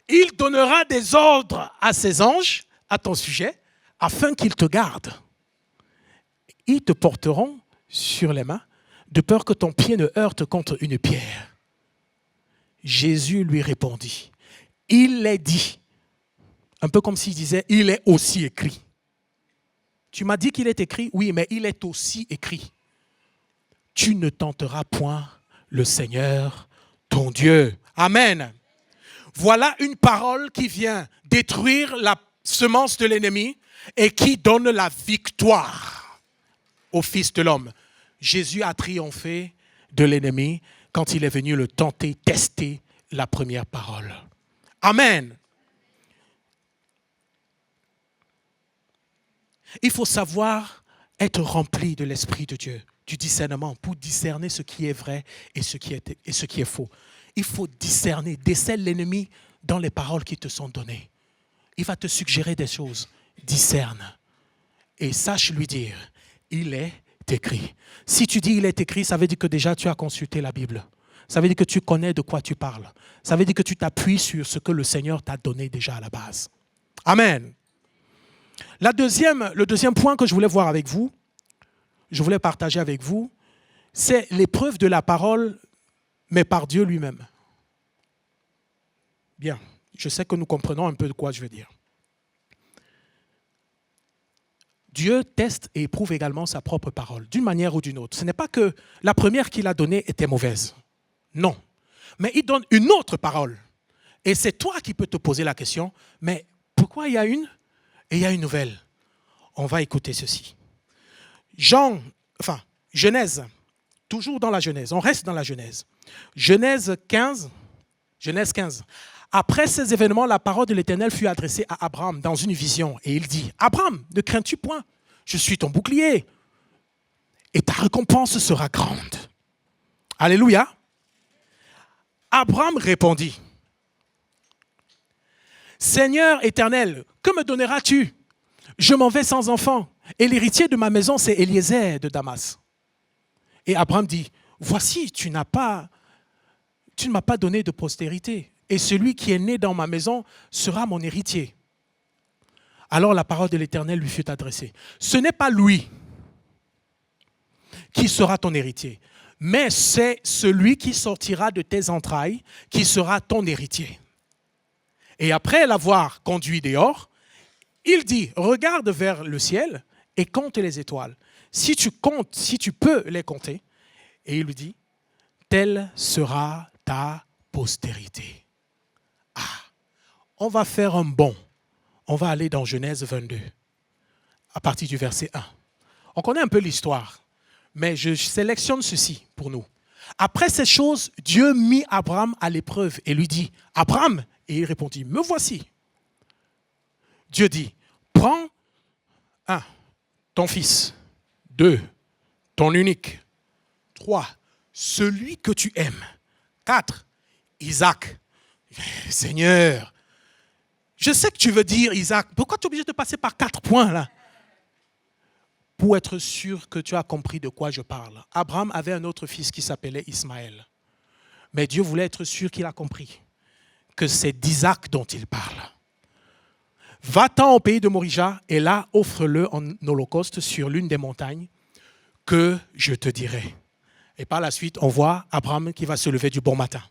il donnera des ordres à ses anges à ton sujet, afin qu'ils te gardent. Ils te porteront sur les mains, de peur que ton pied ne heurte contre une pierre. Jésus lui répondit, il est dit, un peu comme s'il disait, il est aussi écrit. Tu m'as dit qu'il est écrit? Oui, mais il est aussi écrit. Tu ne tenteras point le Seigneur, ton Dieu. Amen. Voilà une parole qui vient détruire la semence de l'ennemi et qui donne la victoire au Fils de l'homme. Jésus a triomphé de l'ennemi quand il est venu le tenter, tester la première parole. Amen. Il faut savoir être rempli de l'Esprit de Dieu, du discernement, pour discerner ce qui est vrai et ce qui est faux. Il faut discerner, décèle l'ennemi dans les paroles qui te sont données. Il va te suggérer des choses. Discerne. Et sache lui dire, il est écrit. Si tu dis il est écrit, ça veut dire que déjà tu as consulté la Bible. Ça veut dire que tu connais de quoi tu parles. Ça veut dire que tu t'appuies sur ce que le Seigneur t'a donné déjà à la base. Amen. Le deuxième point que je voulais voir avec vous, je voulais partager avec vous, c'est l'épreuve de la parole mais par Dieu lui-même. Bien, je sais que nous comprenons un peu de quoi je veux dire. Dieu teste et éprouve également sa propre parole, d'une manière ou d'une autre. Ce n'est pas que la première qu'il a donnée était mauvaise. Non. Mais il donne une autre parole. Et c'est toi qui peux te poser la question, mais pourquoi il y a une et il y a une nouvelle? On va écouter ceci. Genèse, toujours dans la Genèse, on reste dans la Genèse. Genèse 15. Après ces événements, la parole de l'Éternel fut adressée à Abraham dans une vision. Et il dit, Abraham, ne crains-tu point? Je suis ton bouclier. Et ta récompense sera grande. Alléluia. Abraham répondit, Seigneur éternel, que me donneras-tu? Je m'en vais sans enfant. Et l'héritier de ma maison, c'est Eliezer de Damas. Et Abraham dit, voici, tu ne m'as pas donné de postérité. Et celui qui est né dans ma maison sera mon héritier. Alors la parole de l'Éternel lui fut adressée. Ce n'est pas lui qui sera ton héritier, mais c'est celui qui sortira de tes entrailles qui sera ton héritier. Et après l'avoir conduit dehors, il dit, regarde vers le ciel et compte les étoiles. Si tu peux les compter. Et il lui dit, telle sera ta postérité. On va faire un bond. On va aller dans Genèse 22, à partir du verset 1. On connaît un peu l'histoire, mais je sélectionne ceci pour nous. Après ces choses, Dieu mit Abraham à l'épreuve et lui dit, Abraham, et il répondit, me voici. Dieu dit, prends 1, ton fils, 2, ton unique, 3, celui que tu aimes, 4, Isaac. Seigneur, je sais que tu veux dire Isaac. Pourquoi tu es obligé de passer par 4 points là? Pour être sûr que tu as compris de quoi je parle. Abraham avait un autre fils qui s'appelait Ismaël. Mais Dieu voulait être sûr qu'il a compris que c'est d'Isaac dont il parle. Va-t'en au pays de Morija et là, offre-le en holocauste sur l'une des montagnes que je te dirai. Et par la suite, on voit Abraham qui va se lever du bon matin.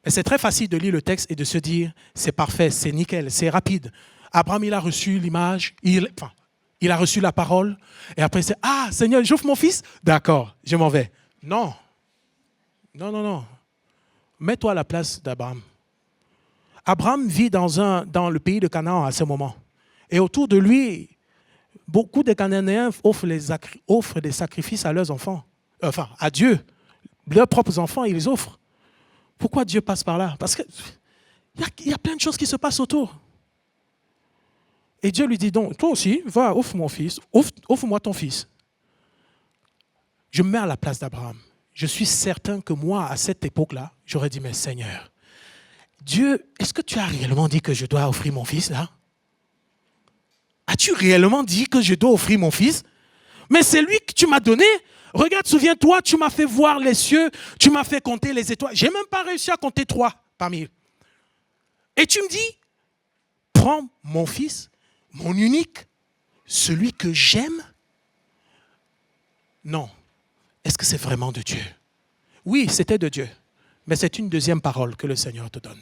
Mais c'est très facile de lire le texte et de se dire, c'est parfait, c'est nickel, c'est rapide. Abraham, il a reçu l'image, il a reçu la parole. Et après, c'est, ah, Seigneur, j'offre mon fils? D'accord, je m'en vais. Non. Mets-toi à la place d'Abraham. Abraham vit dans le pays de Canaan à ce moment. Et autour de lui, beaucoup de Cananéens offrent des sacrifices à leurs enfants. Enfin, à Dieu. Leurs propres enfants, ils les offrent. Pourquoi Dieu passe par là? Parce qu'il y a plein de choses qui se passent autour. Et Dieu lui dit donc, toi aussi, va, offre mon fils, offre-moi ton fils. Je me mets à la place d'Abraham. Je suis certain que moi, à cette époque-là, j'aurais dit, mais Seigneur, Dieu, est-ce que tu as réellement dit que je dois offrir mon fils là? As-tu réellement dit que je dois offrir mon fils? Mais c'est lui que tu m'as donné. Regarde, souviens-toi, tu m'as fait voir les cieux, tu m'as fait compter les étoiles. Je n'ai même pas réussi à compter 3 parmi eux. Et tu me dis, prends mon fils, mon unique, celui que j'aime. Non. Est-ce que c'est vraiment de Dieu? Oui, c'était de Dieu. Mais c'est une deuxième parole que le Seigneur te donne.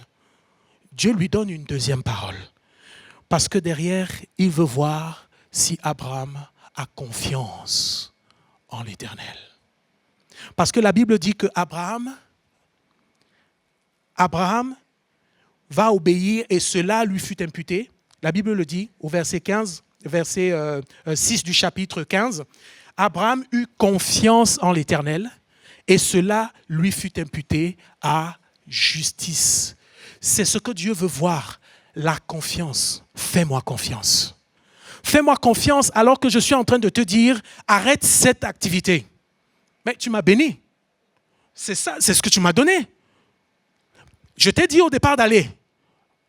Dieu lui donne une deuxième parole. Parce que derrière, il veut voir si Abraham a confiance en l'Éternel. Parce que la Bible dit que Abraham va obéir et cela lui fut imputé. La Bible le dit au verset 6 du chapitre 15. Abraham eut confiance en l'Éternel et cela lui fut imputé à justice. C'est ce que Dieu veut voir, la confiance. Fais-moi confiance. Fais-moi confiance alors que je suis en train de te dire, arrête cette activité. Mais tu m'as béni. C'est ça, c'est ce que tu m'as donné. Je t'ai dit au départ d'aller.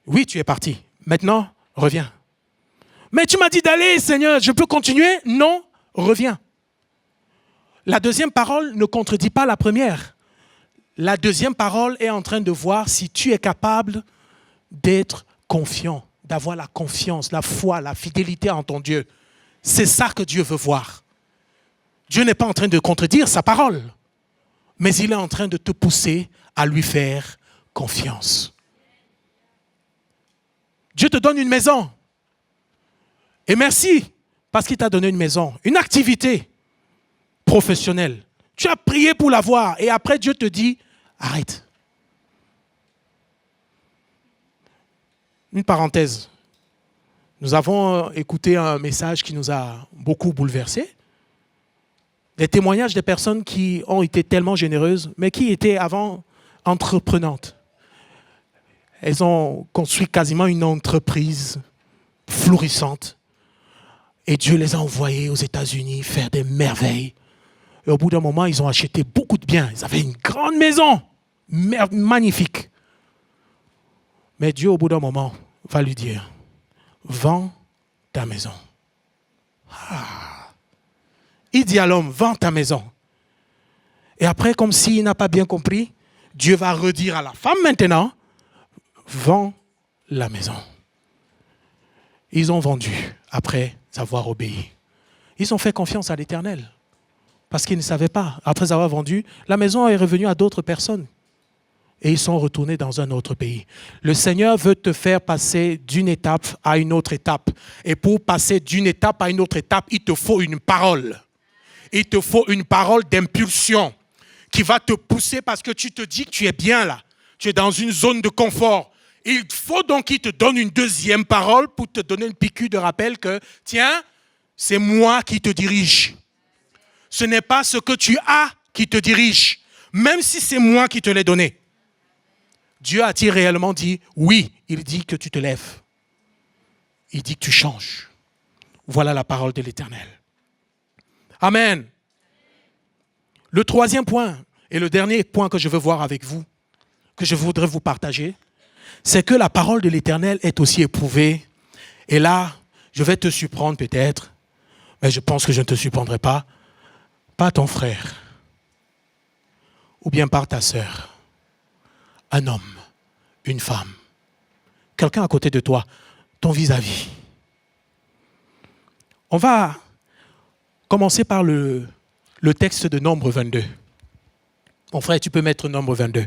Oui, tu es parti. Maintenant, reviens. Mais tu m'as dit d'aller, Seigneur, je peux continuer? Non, reviens. La deuxième parole ne contredit pas la première. La deuxième parole est en train de voir si tu es capable d'être confiant, d'avoir la confiance, la foi, la fidélité en ton Dieu. C'est ça que Dieu veut voir. Dieu n'est pas en train de contredire sa parole. mais il est en train de te pousser à lui faire confiance. Dieu te donne une maison. Et merci, parce qu'il t'a donné une maison, une activité professionnelle. Tu as prié pour l'avoir et après Dieu te dit, arrête. Une parenthèse. Nous avons écouté un message qui nous a beaucoup bouleversés. Des témoignages des personnes qui ont été tellement généreuses, mais qui étaient avant entreprenantes. Elles ont construit quasiment une entreprise florissante. Et Dieu les a envoyées aux États-Unis faire des merveilles. Et au bout d'un moment, ils ont acheté beaucoup de biens. Ils avaient une grande maison, magnifique. Mais Dieu, au bout d'un moment, va lui dire, vends ta maison. Il dit à l'homme, vends ta maison. Et après, comme s'il n'a pas bien compris, Dieu va redire à la femme maintenant, vends la maison. Ils ont vendu après avoir obéi. Ils ont fait confiance à l'Éternel. Parce qu'ils ne savaient pas. Après avoir vendu, la maison est revenue à d'autres personnes. Et ils sont retournés dans un autre pays. Le Seigneur veut te faire passer d'une étape à une autre étape. Et pour passer d'une étape à une autre étape, il te faut une parole. Il te faut une parole d'impulsion qui va te pousser parce que tu te dis que tu es bien là. Tu es dans une zone de confort. Il faut donc qu'il te donne une deuxième parole pour te donner une piqûre de rappel que, tiens, c'est moi qui te dirige. Ce n'est pas ce que tu as qui te dirige, même si c'est moi qui te l'ai donné. Dieu a-t-il réellement dit, oui, il dit que tu te lèves. Il dit que tu changes. Voilà la parole de l'Éternel. Amen. Le troisième point, et le dernier point que je veux voir avec vous, que je voudrais vous partager, c'est que la parole de l'Éternel est aussi éprouvée. Et là, je vais te surprendre peut-être, mais je pense que je ne te surprendrai pas. Pas ton frère, ou bien par ta sœur. Un homme, une femme, quelqu'un à côté de toi, ton vis-à-vis. On va commencer par le texte de Nombre 22. Mon frère, tu peux mettre Nombre 22.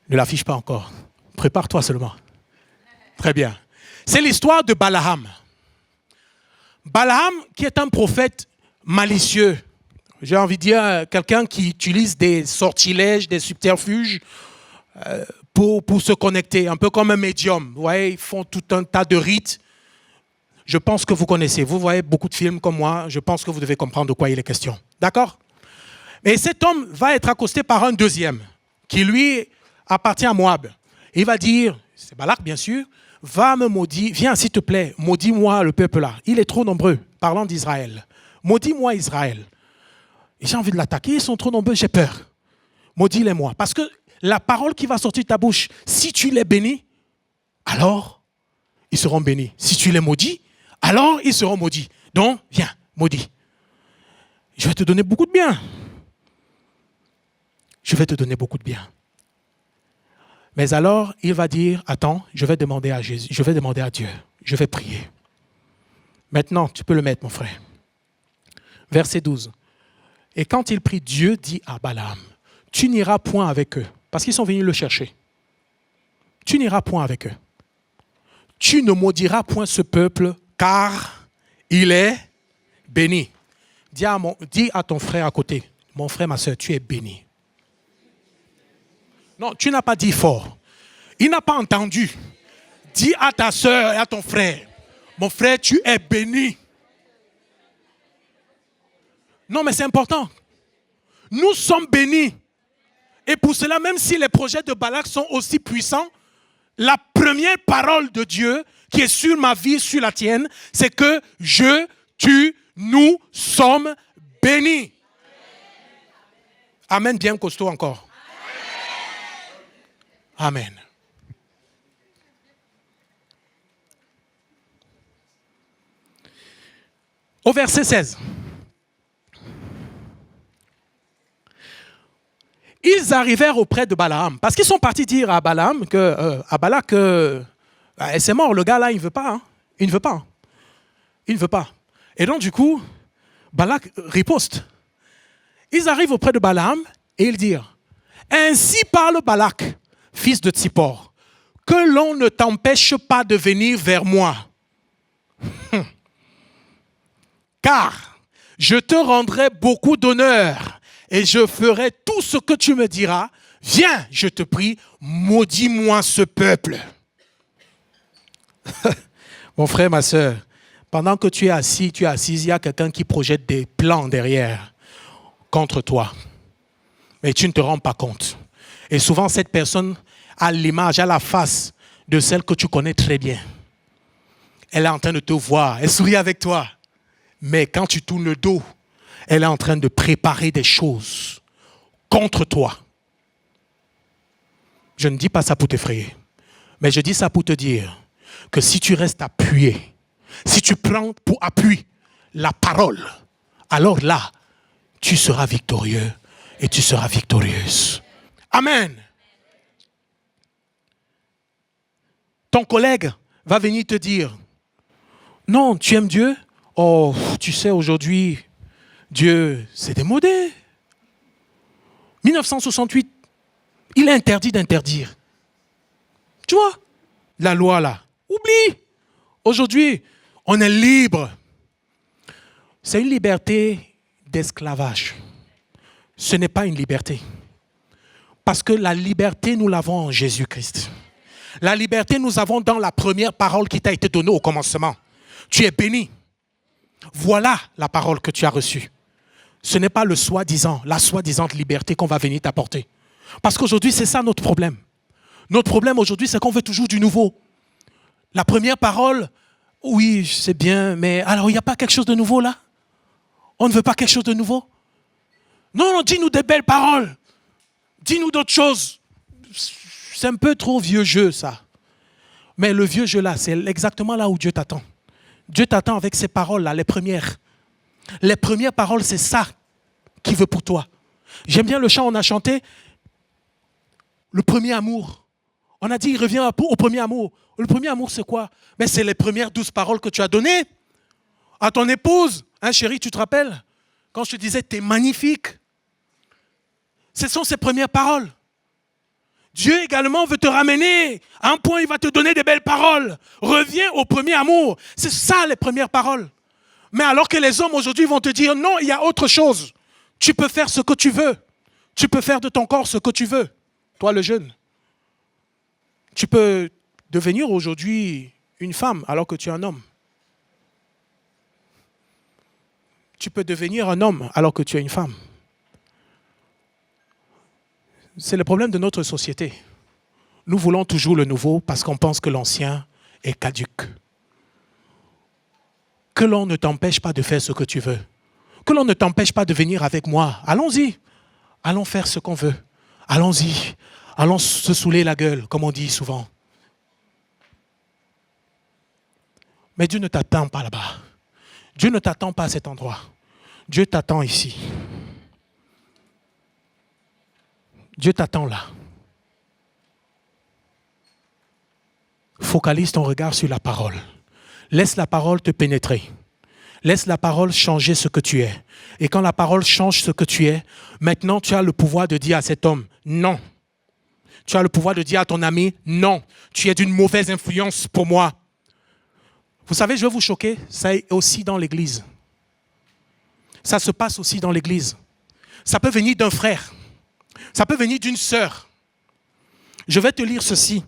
Ne l'affiche pas encore. Prépare-toi seulement. Très bien. C'est l'histoire de Balaam. Balaam, qui est un prophète malicieux. J'ai envie de dire quelqu'un qui utilise des sortilèges, des subterfuges pour se connecter, un peu comme un médium. Vous voyez, ils font tout un tas de rites. Je pense que vous connaissez. Vous voyez beaucoup de films comme moi. Je pense que vous devez comprendre de quoi il est question. D'accord? Mais cet homme va être accosté par un deuxième qui, lui, appartient à Moab. Il va dire, c'est Balak bien sûr, va me maudire, viens s'il te plaît, maudis-moi le peuple là. Il est trop nombreux, parlant d'Israël. Maudis-moi Israël. Et j'ai envie de l'attaquer, ils sont trop nombreux, j'ai peur. Maudis-les-moi. Parce que la parole qui va sortir de ta bouche, si tu les bénis, alors ils seront bénis. Si tu les maudis, alors ils seront maudits. Donc, viens, maudis. Je vais te donner beaucoup de bien. Je vais te donner beaucoup de bien. Mais alors, il va dire, attends, je vais demander à Jésus, je vais demander à Dieu, je vais prier. Maintenant, tu peux le mettre, mon frère. Verset 12. Et quand il prie, Dieu dit à Balaam, tu n'iras point avec eux, parce qu'ils sont venus le chercher. Tu n'iras point avec eux. Tu ne maudiras point ce peuple, car il est béni. Dis à ton frère à côté, mon frère, ma soeur, tu es béni. Non, tu n'as pas dit fort. Il n'a pas entendu. Dis à ta soeur et à ton frère, mon frère, tu es béni. Non, mais c'est important. Nous sommes bénis. Et pour cela, même si les projets de Balak sont aussi puissants, la première parole de Dieu qui est sur ma vie, sur la tienne, c'est que nous sommes bénis. Amen, bien costaud encore. Amen. Au verset 16. Ils arrivèrent auprès de Balaam, parce qu'ils sont partis dire à Balaam à Balak que c'est mort, le gars là, il ne veut pas. Hein. Il ne veut pas. Il ne veut pas. Et donc du coup, Balak riposte. Ils arrivent auprès de Balaam et ils disent, ainsi parle Balak, fils de Tsippor, que l'on ne t'empêche pas de venir vers moi. Car je te rendrai beaucoup d'honneur et je ferai tout ce que tu me diras. Viens, je te prie, maudis-moi ce peuple. Mon frère, ma soeur, pendant que tu es assis, tu es assise, il y a quelqu'un qui projette des plans derrière contre toi. Mais tu ne te rends pas compte. Et souvent, cette personne a l'image, a la face de celle que tu connais très bien. Elle est en train de te voir, elle sourit avec toi. Mais quand tu tournes le dos, elle est en train de préparer des choses contre toi. Je ne dis pas ça pour t'effrayer, mais je dis ça pour te dire que si tu restes appuyé, si tu prends pour appui la parole, alors là, tu seras victorieux et tu seras victorieuse. Amen. Ton collègue va venir te dire, non, tu aimes Dieu? Oh, tu sais, aujourd'hui, Dieu, c'est démodé. 1968, il est interdit d'interdire. Tu vois, la loi là, oublie. Aujourd'hui, on est libre. C'est une liberté d'esclavage. Ce n'est pas une liberté. Parce que la liberté, nous l'avons en Jésus-Christ. La liberté, nous avons dans la première parole qui t'a été donnée au commencement. Tu es béni. Voilà la parole que tu as reçue. Ce n'est pas la soi-disant liberté qu'on va venir t'apporter. Parce qu'aujourd'hui, c'est ça notre problème. Notre problème aujourd'hui, c'est qu'on veut toujours du nouveau. La première parole, oui, c'est bien, mais alors il n'y a pas quelque chose de nouveau là? On ne veut pas quelque chose de nouveau? Non, dis-nous des belles paroles. Dis-nous d'autres choses. C'est un peu trop vieux jeu, ça. Mais le vieux jeu là, c'est exactement là où Dieu t'attend. Dieu t'attend avec ces paroles-là, les premières. Les premières paroles, c'est ça qu'il veut pour toi. J'aime bien le chant, on a chanté le premier amour. On a dit, il revient au premier amour. Le premier amour, c'est quoi? Mais c'est les premières 12 paroles que tu as données à ton épouse. Hein, chérie, tu te rappelles? Quand je te disais, t'es magnifique. Ce sont ces premières paroles. Dieu également veut te ramener à un point, il va te donner des belles paroles. Reviens au premier amour. C'est ça les premières paroles. Mais alors que les hommes aujourd'hui vont te dire, non, il y a autre chose. Tu peux faire ce que tu veux. Tu peux faire de ton corps ce que tu veux. Toi le jeune. Tu peux devenir aujourd'hui une femme alors que tu es un homme. Tu peux devenir un homme alors que tu es une femme. C'est le problème de notre société. Nous voulons toujours le nouveau parce qu'on pense que l'ancien est caduc. Que l'on ne t'empêche pas de faire ce que tu veux. Que l'on ne t'empêche pas de venir avec moi. Allons-y. Allons faire ce qu'on veut. Allons-y. Allons se saouler la gueule, comme on dit souvent. Mais Dieu ne t'attend pas là-bas. Dieu ne t'attend pas à cet endroit. Dieu t'attend ici. Dieu t'attend là. Focalise ton regard sur la parole. Laisse la parole te pénétrer. Laisse la parole changer ce que tu es. Et quand la parole change ce que tu es, maintenant tu as le pouvoir de dire à cet homme, non. Tu as le pouvoir de dire à ton ami, non. Tu es d'une mauvaise influence pour moi. Vous savez, je vais vous choquer, ça est aussi dans l'église. Ça se passe aussi dans l'église. Ça peut venir d'un frère. Ça peut venir d'une sœur. Je vais te lire ceci.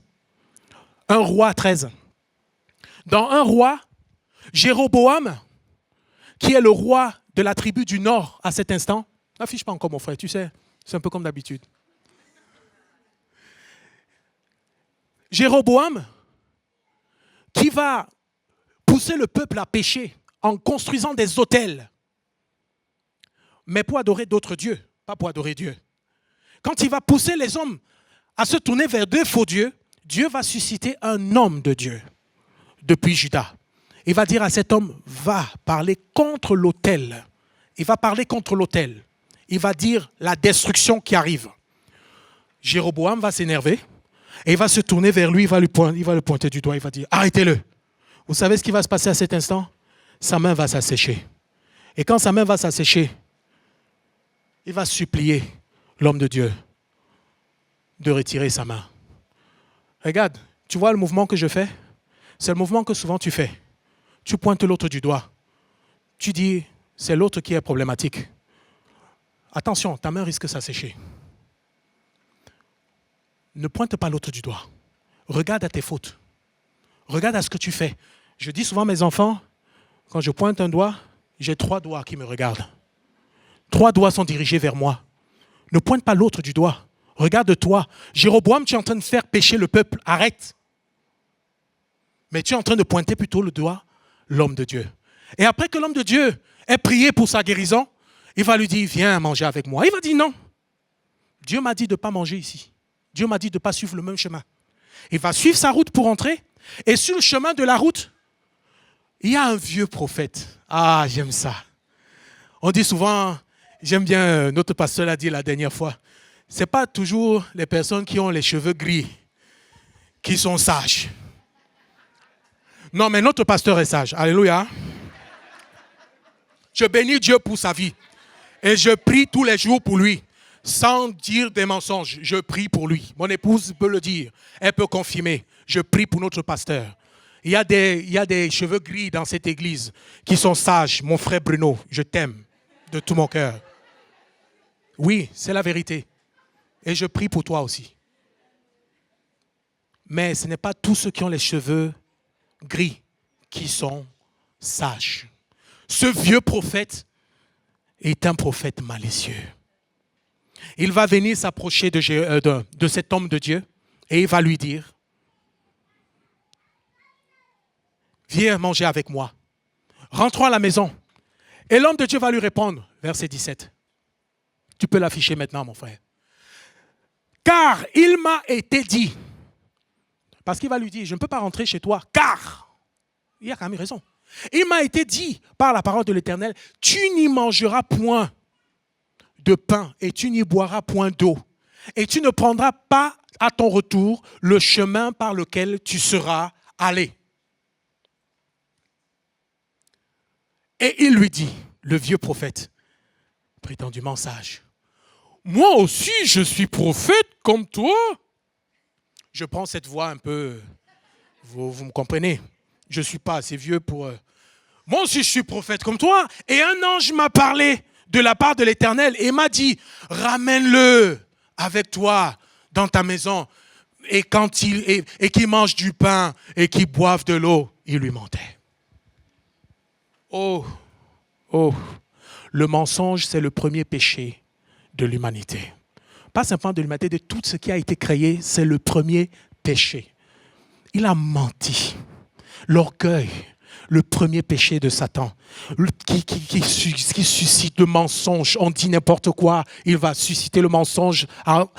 1 Roi 13. Dans 1 Roi, Jéroboam, qui est le roi de la tribu du Nord à cet instant, n'affiche pas encore mon frère, tu sais, c'est un peu comme d'habitude. Jéroboam, qui va pousser le peuple à pécher en construisant des autels, mais pour adorer d'autres dieux, pas pour adorer Dieu. Quand il va pousser les hommes à se tourner vers deux faux dieux, Dieu va susciter un homme de Dieu depuis Juda. Il va dire à cet homme, va parler contre l'autel. Il va parler contre l'autel. Il va dire la destruction qui arrive. Jéroboam va s'énerver et il va se tourner vers lui, il va le pointer du doigt, il va dire, arrêtez-le. Vous savez ce qui va se passer à cet instant? Sa main va s'assécher. Et quand sa main va s'assécher, il va supplier l'homme de Dieu de retirer sa main. Regarde, tu vois le mouvement que je fais? C'est le mouvement que souvent tu fais. Tu pointes l'autre du doigt. Tu dis, c'est l'autre qui est problématique. Attention, ta main risque de s'assécher. Ne pointe pas l'autre du doigt. Regarde à tes fautes. Regarde à ce que tu fais. Je dis souvent à mes enfants, quand je pointe un doigt, j'ai 3 doigts qui me regardent. 3 doigts sont dirigés vers moi. Ne pointe pas l'autre du doigt. Regarde-toi. Jéroboam, tu es en train de faire pécher le peuple. Arrête. Mais tu es en train de pointer plutôt le doigt l'homme de Dieu. Et après que l'homme de Dieu ait prié pour sa guérison, il va lui dire, viens manger avec moi. Il va dire non. Dieu m'a dit de ne pas manger ici. Dieu m'a dit de ne pas suivre le même chemin. Il va suivre sa route pour entrer. Et sur le chemin de la route, il y a un vieux prophète. Ah, j'aime ça. On dit souvent, j'aime bien, notre pasteur l'a dit la dernière fois, ce n'est pas toujours les personnes qui ont les cheveux gris qui sont sages. Non, mais notre pasteur est sage. Alléluia. Je bénis Dieu pour sa vie. Et je prie tous les jours pour lui. Sans dire des mensonges, je prie pour lui. Mon épouse peut le dire. Elle peut confirmer. Je prie pour notre pasteur. Il y a des cheveux gris dans cette église qui sont sages. Mon frère Bruno, je t'aime de tout mon cœur. Oui, c'est la vérité. Et je prie pour toi aussi. Mais ce n'est pas tous ceux qui ont les cheveux gris qui sont sages. Ce vieux prophète est un prophète malicieux. Il va venir s'approcher de cet homme de Dieu et il va lui dire, viens manger avec moi. Rentrons à la maison. Et l'homme de Dieu va lui répondre, verset 17. Tu peux l'afficher maintenant, mon frère. Car il m'a été dit, parce qu'il va lui dire, je ne peux pas rentrer chez toi, car, il a quand même raison. Il m'a été dit par la parole de l'Éternel, tu n'y mangeras point de pain et tu n'y boiras point d'eau. Et tu ne prendras pas à ton retour le chemin par lequel tu seras allé. Et il lui dit, le vieux prophète, prétendument sage, moi aussi je suis prophète comme toi. Je prends cette voix un peu, vous me comprenez, je ne suis pas assez vieux pour... Moi aussi je suis prophète comme toi. Et un ange m'a parlé de la part de l'Éternel et m'a dit, ramène-le avec toi dans ta maison. Et qu'il mange du pain et qu'il boive de l'eau, il lui mentait. Oh, le mensonge, c'est le premier péché de l'humanité. Pas simplement de l'humanité, de tout ce qui a été créé, c'est le premier péché. Il a menti. L'orgueil, le premier péché de Satan, qui suscite le mensonge. On dit n'importe quoi, il va susciter le mensonge en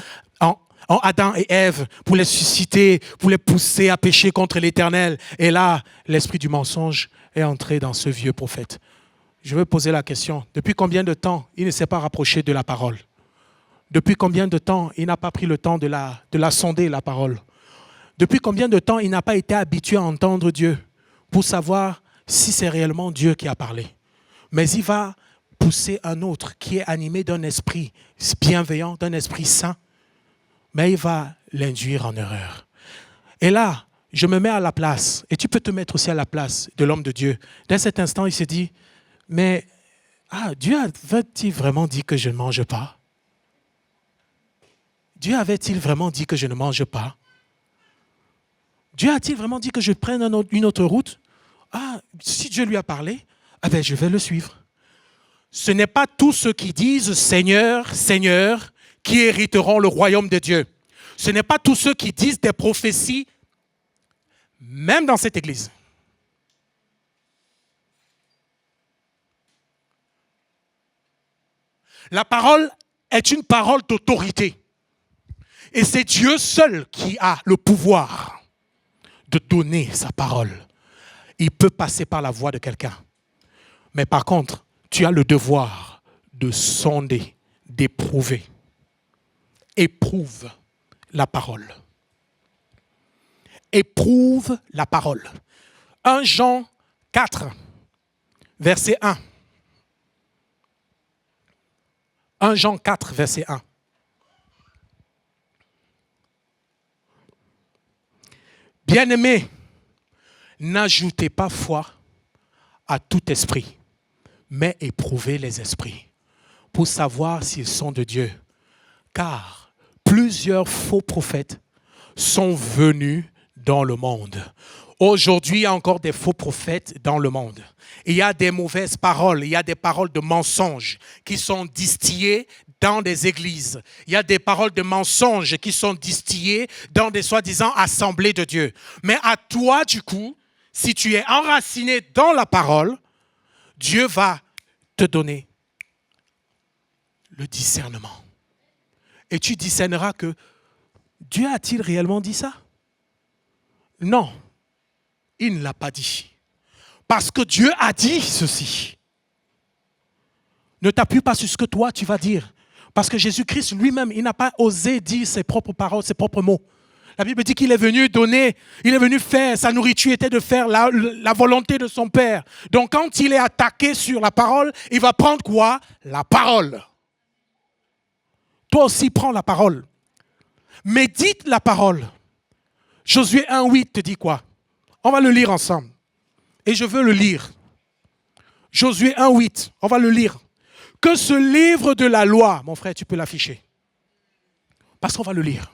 Adam et Ève pour les susciter, pour les pousser à pécher contre l'Éternel. Et là, l'esprit du mensonge est entré dans ce vieux prophète. Je veux poser la question, depuis combien de temps il ne s'est pas rapproché de la parole? Depuis combien de temps il n'a pas pris le temps de la sonder, la parole? Depuis combien de temps il n'a pas été habitué à entendre Dieu pour savoir si c'est réellement Dieu qui a parlé? Mais il va pousser un autre qui est animé d'un esprit bienveillant, d'un esprit saint, mais il va l'induire en erreur. Et là, je me mets à la place, et tu peux te mettre aussi à la place de l'homme de Dieu. Dès cet instant, il se dit, mais Dieu avait-il vraiment dit que je ne mange pas? Dieu avait-il vraiment dit que je ne mange pas? Dieu a-t-il vraiment dit que je prenne une autre route? Si Dieu lui a parlé, je vais le suivre. Ce n'est pas tous ceux qui disent « Seigneur, Seigneur » qui hériteront le royaume de Dieu. Ce n'est pas tous ceux qui disent des prophéties, même dans cette église. La parole est une parole d'autorité. Et c'est Dieu seul qui a le pouvoir de donner sa parole. Il peut passer par la voix de quelqu'un. Mais par contre, tu as le devoir de sonder, d'éprouver. Éprouve la parole. Éprouve la parole. 1 Jean 4, verset 1. 1 Jean 4, verset 1. Bien-aimés, n'ajoutez pas foi à tout esprit, mais éprouvez les esprits pour savoir s'ils sont de Dieu. Car plusieurs faux prophètes sont venus dans le monde. Aujourd'hui, il y a encore des faux prophètes dans le monde. Il y a des mauvaises paroles, il y a des paroles de mensonges qui sont distillées dans des églises. Il y a des paroles de mensonges qui sont distillées dans des soi-disant assemblées de Dieu. Mais à toi, du coup, si tu es enraciné dans la parole, Dieu va te donner le discernement. Et tu discerneras que Dieu a-t-il réellement dit ça? Non, il ne l'a pas dit. Parce que Dieu a dit ceci. Ne t'appuie pas sur ce que toi tu vas dire. Parce que Jésus-Christ lui-même, il n'a pas osé dire ses propres paroles, ses propres mots. La Bible dit qu'il est venu donner, il est venu faire, sa nourriture était de faire la volonté de son Père. Donc quand il est attaqué sur la parole, il va prendre quoi? La parole. Toi aussi, prends la parole. Médite la parole. Josué 1,8 te dit quoi? On va le lire ensemble. Et je veux le lire. Josué 1,8, on va le lire. Que ce livre de la loi, mon frère, tu peux l'afficher. Parce qu'on va le lire.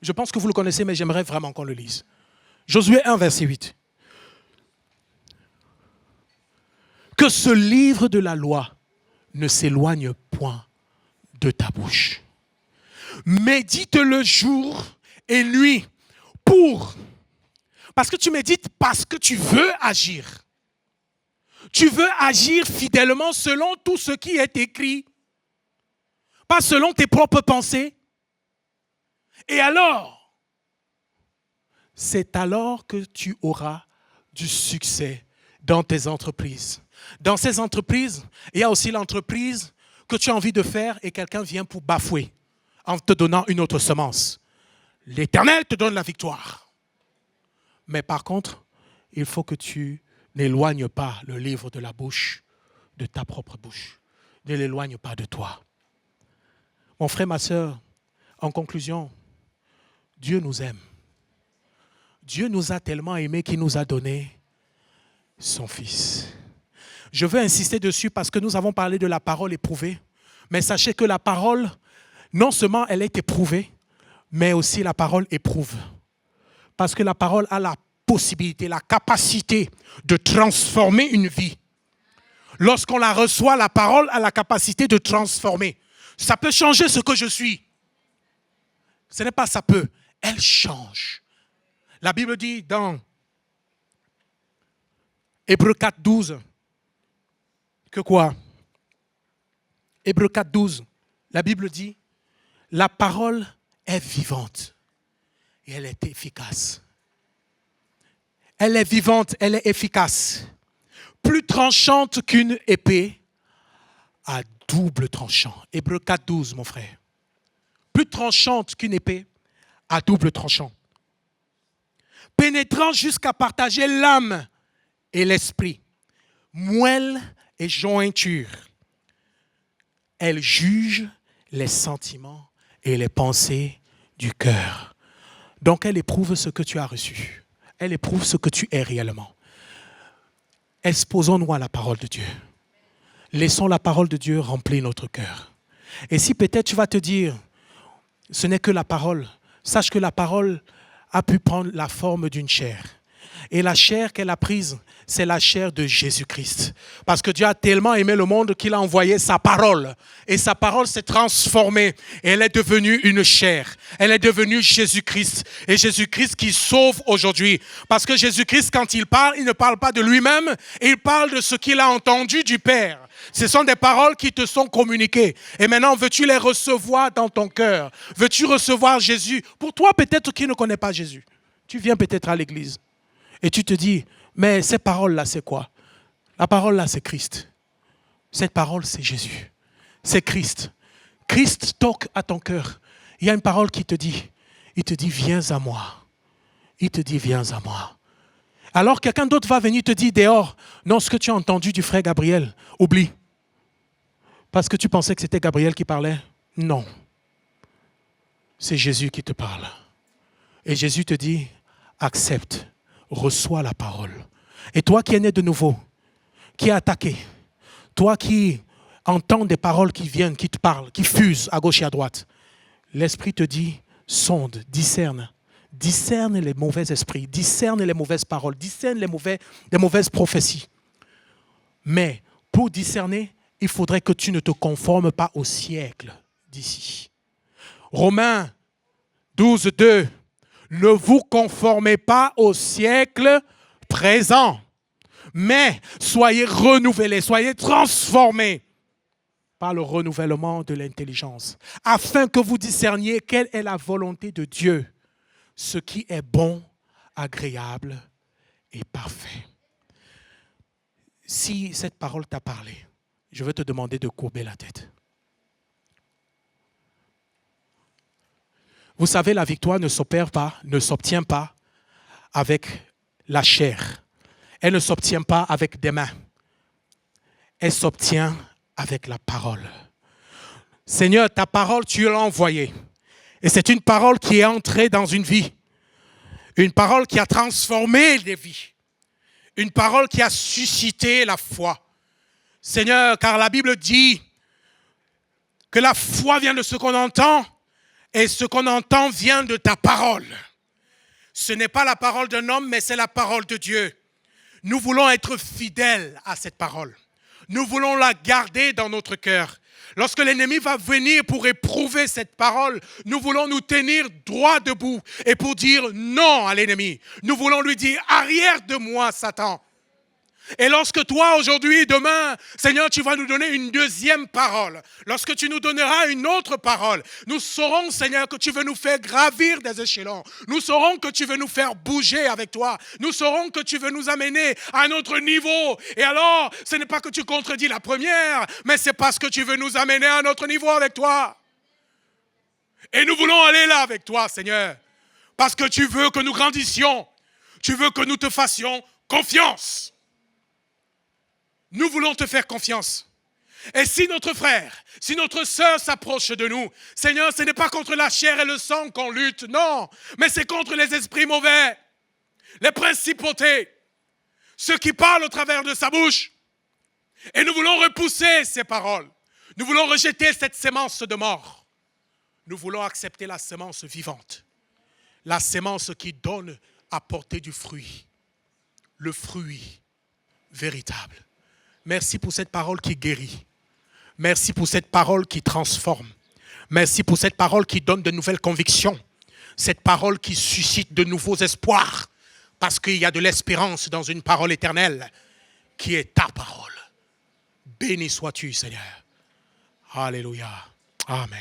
Je pense que vous le connaissez, mais j'aimerais vraiment qu'on le lise. Josué 1, verset 8. Que ce livre de la loi ne s'éloigne point de ta bouche. Médite-le jour et nuit parce que tu médites parce que tu veux agir. Tu veux agir fidèlement selon tout ce qui est écrit. Pas selon tes propres pensées. Et alors, c'est alors que tu auras du succès dans tes entreprises. Dans ces entreprises, il y a aussi l'entreprise que tu as envie de faire et quelqu'un vient pour bafouer en te donnant une autre semence. L'Éternel te donne la victoire. Mais par contre, il faut que tu n'éloignes pas le livre de la bouche, de ta propre bouche. Ne l'éloigne pas de toi. Mon frère, ma soeur, en conclusion, Dieu nous aime. Dieu nous a tellement aimés qu'il nous a donné son Fils. Je veux insister dessus parce que nous avons parlé de la parole éprouvée. Mais sachez que la parole, non seulement elle est éprouvée, mais aussi la parole éprouve. Parce que la parole a la possibilité, la capacité de transformer une vie. Lorsqu'on la reçoit, la parole a la capacité de transformer. Ça peut changer ce que je suis. Ce n'est pas ça peut, elle change. La Bible dit dans Hébreux 4, 12 que quoi? Hébreux 4, 12, la Bible dit la parole est vivante et elle est efficace. Elle est vivante, elle est efficace. Plus tranchante qu'une épée à double tranchant. Hébreux 4, 12, mon frère. Plus tranchante qu'une épée à double tranchant. Pénétrant jusqu'à partager l'âme et l'esprit. Moelle et jointure. Elle juge les sentiments et les pensées du cœur. Donc elle éprouve ce que tu as reçu. Elle éprouve ce que tu es réellement. Exposons-nous à la parole de Dieu. Laissons la parole de Dieu remplir notre cœur. Et si peut-être tu vas te dire, ce n'est que la parole, sache que la parole a pu prendre la forme d'une chair. Et la chair qu'elle a prise, c'est la chair de Jésus-Christ. Parce que Dieu a tellement aimé le monde qu'il a envoyé sa parole. Et sa parole s'est transformée. Et elle est devenue une chair. Elle est devenue Jésus-Christ. Et Jésus-Christ qui sauve aujourd'hui. Parce que Jésus-Christ, quand il ne parle pas de lui-même. Il parle de ce qu'il a entendu du Père. Ce sont des paroles qui te sont communiquées. Et maintenant, veux-tu les recevoir dans ton cœur? Veux-tu recevoir Jésus? Pour toi, peut-être qui ne connaît pas Jésus. Tu viens peut-être à l'église. Et tu te dis, mais ces paroles-là, c'est quoi? La parole-là, c'est Christ. Cette parole, c'est Jésus. C'est Christ. Christ toque à ton cœur. Il y a une parole qui te dit, il te dit, viens à moi. Il te dit, viens à moi. Alors quelqu'un d'autre va venir te dire dehors, non, ce que tu as entendu du frère Gabriel, oublie. Parce que tu pensais que c'était Gabriel qui parlait? Non. C'est Jésus qui te parle. Et Jésus te dit, accepte, reçois la parole. Et toi qui es né de nouveau, qui est attaqué, toi qui entends des paroles qui viennent, qui te parlent, qui fusent à gauche et à droite, l'Esprit te dit, sonde, discerne les mauvais esprits, discerne les mauvaises paroles, discerne les mauvaises prophéties. Mais pour discerner, il faudrait que tu ne te conformes pas au siècle d'ici. Romains 12, 2. Ne vous conformez pas au siècle présent, mais soyez renouvelés, soyez transformés par le renouvellement de l'intelligence, afin que vous discerniez quelle est la volonté de Dieu, ce qui est bon, agréable et parfait. Si cette parole t'a parlé, je vais te demander de courber la tête. Vous savez, la victoire ne s'obtient pas avec la chair. Elle ne s'obtient pas avec des mains. Elle s'obtient avec la parole. Seigneur, ta parole, tu l'as envoyée. Et c'est une parole qui est entrée dans une vie. Une parole qui a transformé des vies. Une parole qui a suscité la foi. Seigneur, car la Bible dit que la foi vient de ce qu'on entend et ce qu'on entend vient de ta parole. Ce n'est pas la parole d'un homme, mais c'est la parole de Dieu. Nous voulons être fidèles à cette parole. Nous voulons la garder dans notre cœur. Lorsque l'ennemi va venir pour éprouver cette parole, nous voulons nous tenir droit debout et pour dire non à l'ennemi. Nous voulons lui dire, arrière de moi, Satan. Et lorsque toi, aujourd'hui, demain, Seigneur, tu vas nous donner une deuxième parole. Lorsque tu nous donneras une autre parole, nous saurons, Seigneur, que tu veux nous faire gravir des échelons. Nous saurons que tu veux nous faire bouger avec toi. Nous saurons que tu veux nous amener à un autre niveau. Et alors, ce n'est pas que tu contredis la première, mais c'est parce que tu veux nous amener à un autre niveau avec toi. Et nous voulons aller là avec toi, Seigneur. Parce que tu veux que nous grandissions. Tu veux que nous te fassions confiance. Nous voulons te faire confiance. Et si notre frère, si notre sœur s'approche de nous, Seigneur, ce n'est pas contre la chair et le sang qu'on lutte, non, mais c'est contre les esprits mauvais, les principautés, ceux qui parlent au travers de sa bouche. Et nous voulons repousser ces paroles. Nous voulons rejeter cette sémence de mort. Nous voulons accepter la sémence vivante, la sémence qui donne à porter du fruit, le fruit véritable. Merci pour cette parole qui guérit. Merci pour cette parole qui transforme. Merci pour cette parole qui donne de nouvelles convictions. Cette parole qui suscite de nouveaux espoirs. Parce qu'il y a de l'espérance dans une parole éternelle qui est ta parole. Béni sois-tu, Seigneur. Alléluia. Amen.